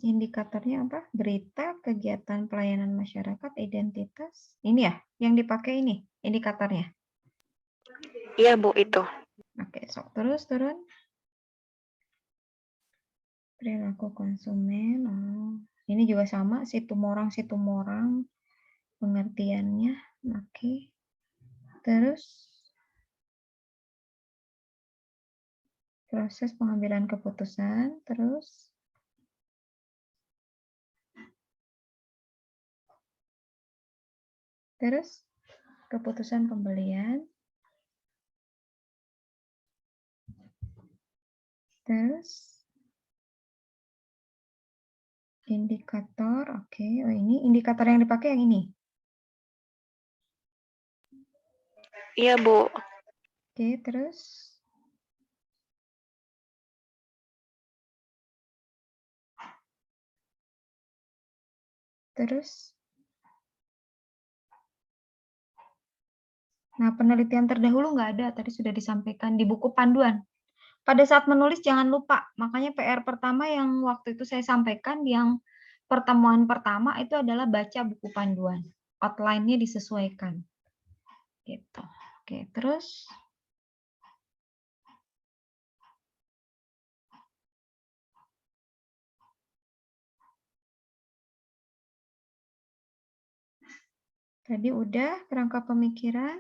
indikatornya apa? Berita, kegiatan pelayanan masyarakat, identitas. Ini ya, yang dipakai ini indikatornya. Iya, Bu, itu. Oke, sok terus turun. Perilaku konsumen. Ini juga sama, situmorang pengertiannya. Oke. Terus proses pengambilan keputusan, terus keputusan pembelian, terus indikator. Oke, ini indikator yang dipakai yang ini. Iya, Bu. Oke, terus nah, penelitian terdahulu nggak ada, tadi sudah disampaikan di buku panduan. Pada saat menulis jangan lupa, makanya PR pertama yang waktu itu saya sampaikan, yang pertemuan pertama itu adalah baca buku panduan. Outline-nya disesuaikan. Gitu. Oke, terus tadi udah kerangka pemikiran,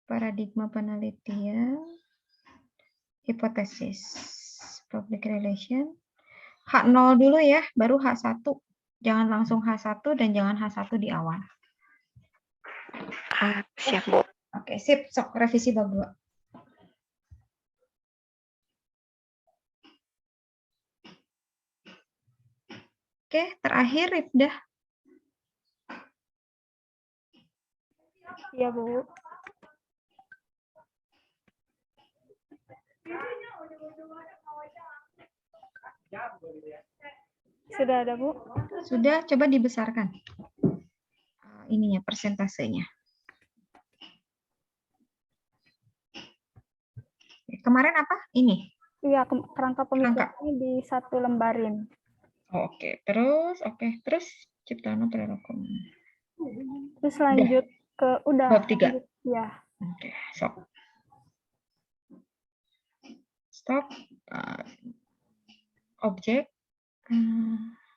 paradigma penelitian, hipotesis, public relation. H0 dulu ya, baru H1. Jangan langsung H1 dan jangan H1 di awal. Siap, Bu. Oke, sip. Sok revisi bab 2. Oke, terakhir Rifdah. Iya, Bu. Sudah ada, Bu? Sudah, coba dibesarkan. Ininya, persentasenya. Kemarin apa? Ini? Iya, kerangka pemikirannya di 1 lembarin. Oke, terus Ciptaan Perilaku. Terus lanjut ke udah. Bab 3. Ya. Oke, sok. Stop. Objek.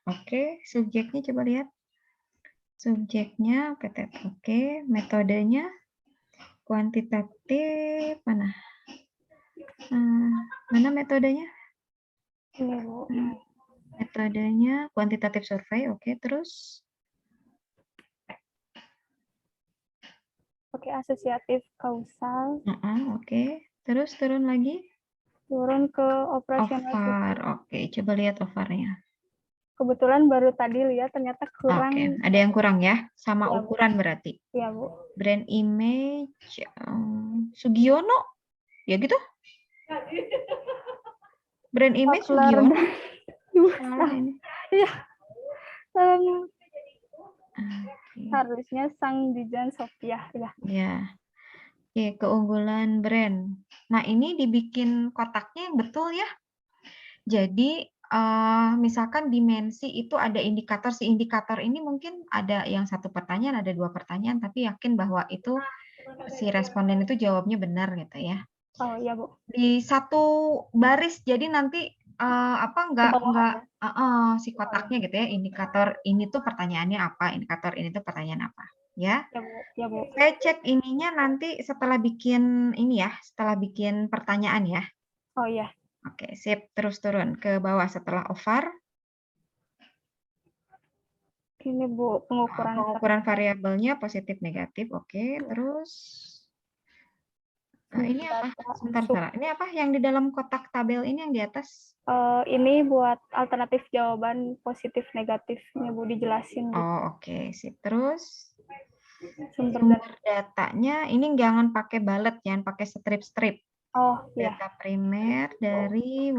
Oke, subjeknya coba lihat. Subjeknya PTT. Oke, metodenya kuantitatif mana? Mana metodenya? Ini, Bu. Metodenya kuantitatif survei, oke. Terus? Oke, asosiatif kausal. Oke. Terus turun lagi? Turun ke operasional. OVAR, oke. Coba lihat OVAR-nya. Kebetulan baru tadi lihat ternyata kurang. Oke, ada yang kurang ya? Sama Ya, Bu. ukuran berarti? Iya, Bu. Brand image, Sugiono? Ya gitu? Brand image Maklar Sugiono? Salah ini. Iya. Harusnya Sang Dijan Sophia. Ya. Ya. Oke, keunggulan brand. Nah, ini dibikin kotaknya yang betul ya. Jadi, misalkan dimensi itu ada indikator. Si indikator ini mungkin ada yang 1 pertanyaan, ada 2 pertanyaan, tapi yakin bahwa itu si responden itu jawabnya benar gitu ya. Oh iya, Bu. Di 1 baris, jadi nanti enggak si kotaknya gitu ya, indikator ini tuh pertanyaannya apa, indikator ini tuh pertanyaan apa, ya. Ya, Bu. Ya, Bu. Saya cek ininya nanti setelah bikin ini ya, setelah bikin pertanyaan ya. Oh iya. Oke, sip. Terus turun ke bawah setelah OVAR. Ini, Bu, Pengukuran variabelnya positif negatif. Oke, terus ini apa? Sebentar. Ini apa yang di dalam kotak tabel ini yang di atas? Ini buat alternatif jawaban positif negatifnya, Bu, dijelasin. Oh, oke. Sip. Terus Sumber datanya ini jangan pakai bullet, jangan pakai strip-strip. Oh, iya. Data primer dari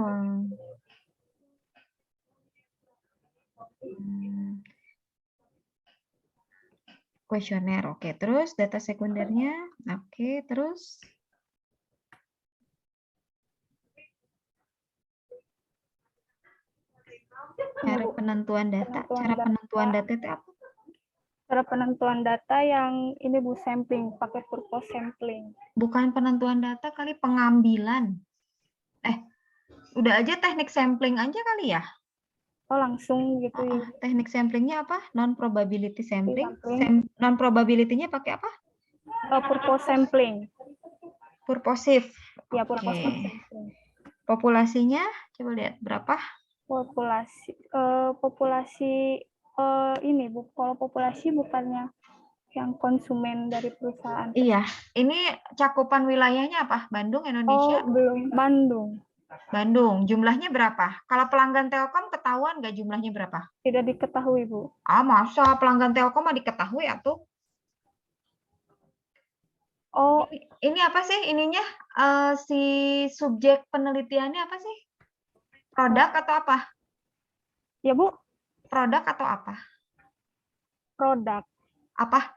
kuesioner. Oke, terus data sekundernya. Oke, terus cara penentuan data. Cara penentuan data itu apa? Cara penentuan data yang ini, Bu, sampling, pakai purpose sampling. Bukan penentuan data kali, pengambilan. Udah aja teknik sampling aja kali ya? Oh, langsung gitu ya. Teknik samplingnya apa? Non-probability sampling. Non-probability-nya pakai apa? Purpose sampling. Purposive. Ya, purpose sampling. Populasinya, coba lihat berapa? Populasi ini, Bu, kalau populasi bukannya yang konsumen dari perusahaan. Iya, ini cakupan wilayahnya apa? Bandung, Indonesia? Oh, belum. Bandung. Bandung, jumlahnya berapa? Kalau pelanggan Telkom ketahuan nggak jumlahnya berapa? Tidak diketahui, Bu. Masa pelanggan Telkom mah diketahui atuh? Oh, ini apa sih ininya? Si subjek penelitiannya apa sih? Produk atau apa? Ya, Bu. Produk atau apa? Produk. Apa?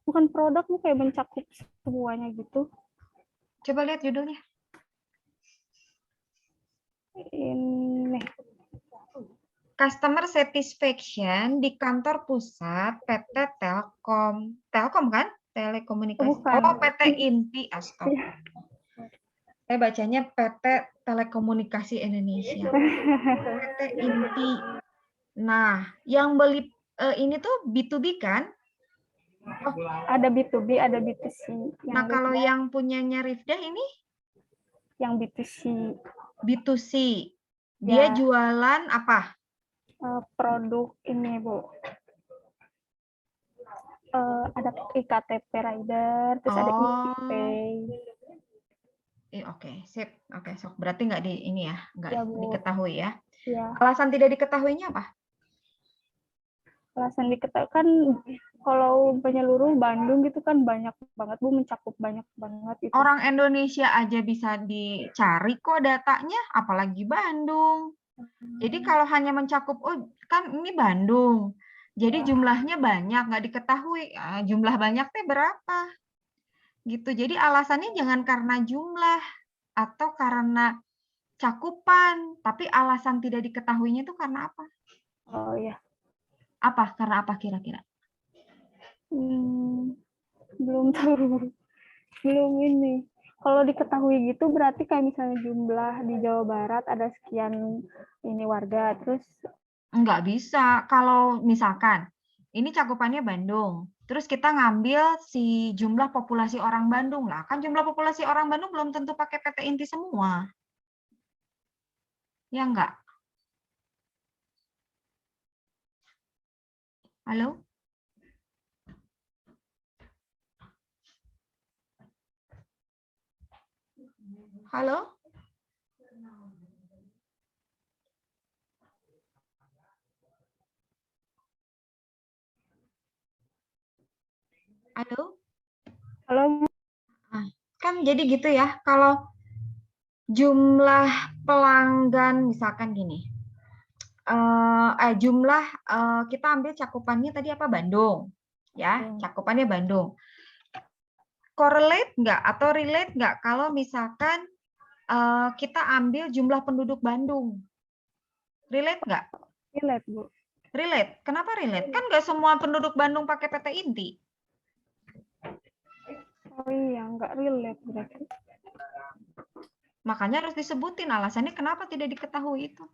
Bukan produk, Bu, kayak mencakup semuanya gitu. Coba lihat judulnya. Ini. Customer satisfaction di kantor pusat PT Telkom. Telkom kan? Telekomunikasi. Bukan. Oh, PT Inti. Astaga. Saya bacanya PT Telekomunikasi Indonesia. PT Inti. Nah, yang beli ini tuh B2B kan? Oh, ada B2B, ada B2C. Nah, kalau yang punyanya Rifdah ini? Yang B2C. B2C. Dia Ya. jualan apa? Produk ini, Bu. Ada IKTP Rider, terus ada ePay. Oke, sip. Oke, sok. Berarti nggak di ini ya, nggak Ya, Bu. diketahui ya. Ya. Alasan tidak diketahuinya apa? Alasan diketahui kan kalau penyeluruh Bandung gitu kan banyak banget, Bu, mencakup banyak banget itu. Orang Indonesia aja bisa dicari kok datanya, apalagi Bandung. Jadi kalau hanya mencakup, oh kan ini Bandung, jadi jumlahnya banyak, nggak diketahui jumlah banyak teh berapa, gitu. Jadi alasannya jangan karena jumlah atau karena cakupan, tapi alasan tidak diketahuinya itu karena apa? Oh ya. Apa? Karena apa kira-kira? Belum tahu, belum ini. Kalau diketahui gitu berarti kayak misalnya jumlah di Jawa Barat ada sekian ini warga, terus nggak bisa. Kalau misalkan ini cakupannya Bandung, terus kita ngambil si jumlah populasi orang Bandung lah, kan jumlah populasi orang Bandung belum tentu pakai PT Inti semua, ya nggak? Halo? Halo? Halo? Halo. Kan jadi gitu ya, kalau jumlah pelanggan misalkan gini, jumlah kita ambil cakupannya tadi apa, Bandung, ya, cakupannya Bandung. Correlate nggak atau relate nggak kalau misalkan kita ambil jumlah penduduk Bandung? Relate nggak? Relate, Bu. Relate. Kenapa relate? Kan nggak semua penduduk Bandung pakai PT Inti. Oh iya, nggak relate berarti. Makanya harus disebutin alasannya kenapa tidak diketahui itu.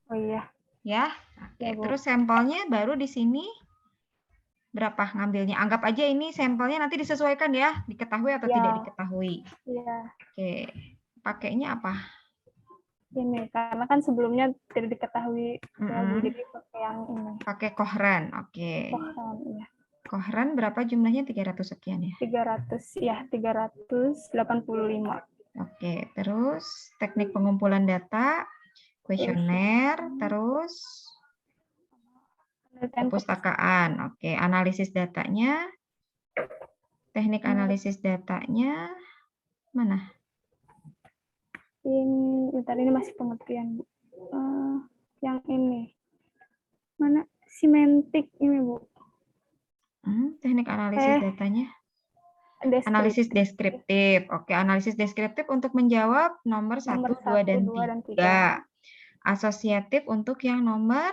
Oh iya. Ya. Oke, terus sampelnya baru di sini berapa ngambilnya? Anggap aja ini sampelnya nanti disesuaikan ya, diketahui atau tidak diketahui. Iya. Oke. Pakainya apa? Ini karena kan sebelumnya tidak diketahui ya, Bu. Jadi pakai yang ini. Pakai kohran. Oke. Kohran, iya. Kohran berapa jumlahnya? 300 sekian ya? 300, ya 385. Oke, terus teknik pengumpulan data, kuesioner, terus perpustakaan. Oke, analisis datanya, teknik analisis datanya, mana? Ini masih pengertian, Bu. Yang ini. Mana? Semantik ini, Bu. Teknik analisis datanya. Analisis deskriptif. Oke, analisis deskriptif untuk menjawab nomor 1, 2, dan 3. Asosiatif untuk yang nomor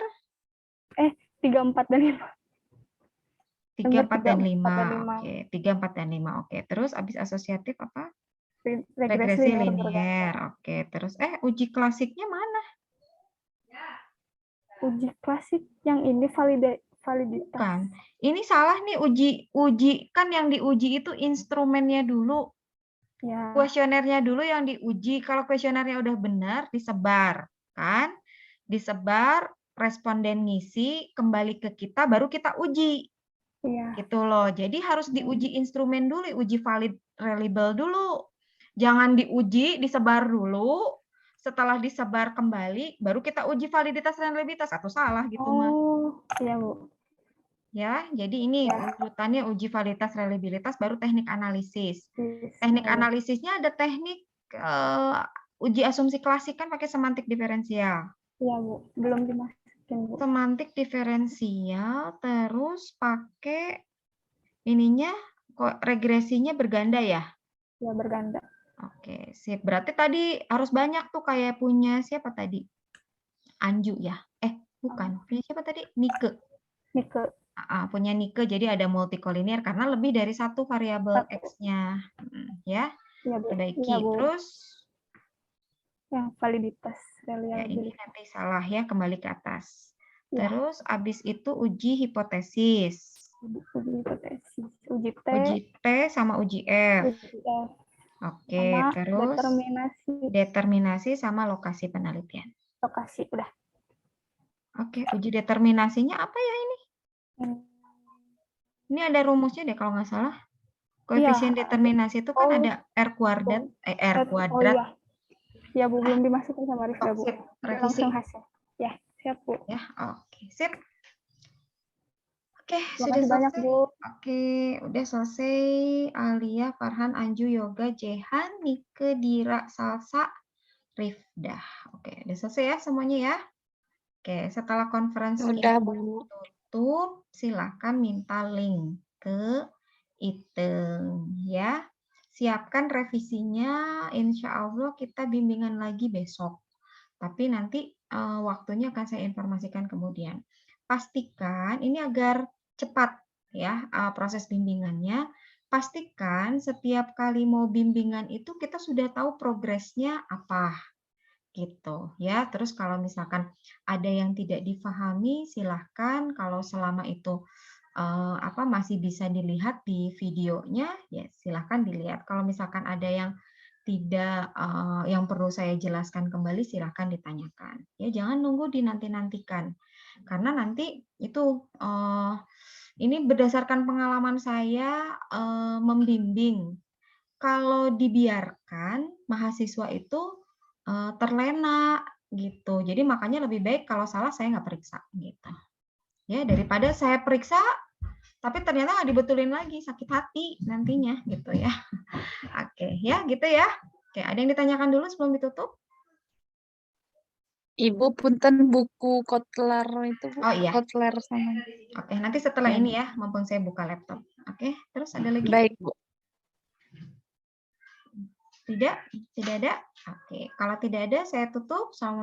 3, 4, dan 5. 3, 4, dan 5. Oke, 3, 4, dan 5. Oke, terus habis asosiatif apa? Regresi linier. Oke, terus uji klasiknya mana? Uji klasik yang ini validitas. Bukan. Ini salah nih, uji kan yang diuji itu instrumennya dulu. Ya. Kuesionernya dulu yang diuji. Kalau kuesionernya udah benar, disebar, kan? Disebar, responden ngisi, kembali ke kita, baru kita uji. Iya. Gitu loh. Jadi harus diuji instrumen dulu, uji valid reliable dulu. Jangan diuji, disebar dulu. Setelah disebar kembali, baru kita uji validitas dan reliabilitas. Atau salah gitu, mah. Oh, iya, Bu. Ya, jadi ini urutannya uji validitas reliabilitas, baru teknik analisis. Teknik analisisnya ada teknik uji asumsi klasik kan pakai semantik diferensial. Iya, Bu. Belum dimasukin, Bu. Semantik diferensial, terus pakai ininya kok regresinya berganda ya? Ya, berganda. Oke, sip. Berarti tadi harus banyak tuh kayak punya siapa tadi? Anju ya? Bukan. Punya siapa tadi? Nike. Punya Nike, jadi ada multikolinier karena lebih dari satu variabel X-nya. Ya, perbaiki. Terus yang validitas ya, ini nanti salah ya, kembali ke atas. Terus habis itu uji hipotesis. Uji T sama uji F. Oke, terus determinasi sama lokasi penelitian. Lokasi, udah. Oke, uji determinasinya apa ya ini? Ini ada rumusnya deh kalau nggak salah. Koefisien determinasi itu kan ada R kuadrat. Oh iya. Ya, Bu, belum dimasukin sama Rifda, Bu. Revisi. Langsung hasil. Ya, siap, Bu. Ya, oke, sip. Oke, sudah selesai. Banyak, Bu. Oke, udah selesai. Alia, Farhan, Anju, Yoga, Jehan, Nike, Dira, Salsa, Rifda. Oke, udah selesai ya semuanya ya. Oke, setelah konferensi udah, Bu. tutup, silakan minta link ke Iteng ya. Siapkan revisinya, insya Allah kita bimbingan lagi besok. Tapi nanti waktunya akan saya informasikan kemudian. Pastikan ini agar cepat ya proses bimbingannya. Pastikan setiap kali mau bimbingan itu kita sudah tahu progresnya apa. Gitu ya. Terus kalau misalkan ada yang tidak difahami, silahkan kalau selama itu masih bisa dilihat di videonya, ya silahkan dilihat. Kalau misalkan ada yang tidak yang perlu saya jelaskan kembali, silahkan ditanyakan. Ya jangan nunggu dinanti-nantikan, karena nanti itu Ini berdasarkan pengalaman saya membimbing. Kalau dibiarkan mahasiswa itu terlena gitu. Jadi makanya lebih baik kalau salah saya nggak periksa gitu. Ya, daripada saya periksa tapi ternyata nggak dibetulin lagi, sakit hati nantinya gitu ya. Oke, ya gitu ya. Oke, ada yang ditanyakan dulu sebelum ditutup? Ibu punten buku Kotler itu Bu. Oh iya. Kotler sama. Oke, nanti setelah Ya. ini ya, mumpung saya buka laptop. Oke, terus ada lagi? Baik Bu. Tidak? Tidak ada? Oke, kalau tidak ada saya tutup. Assalamualaikum.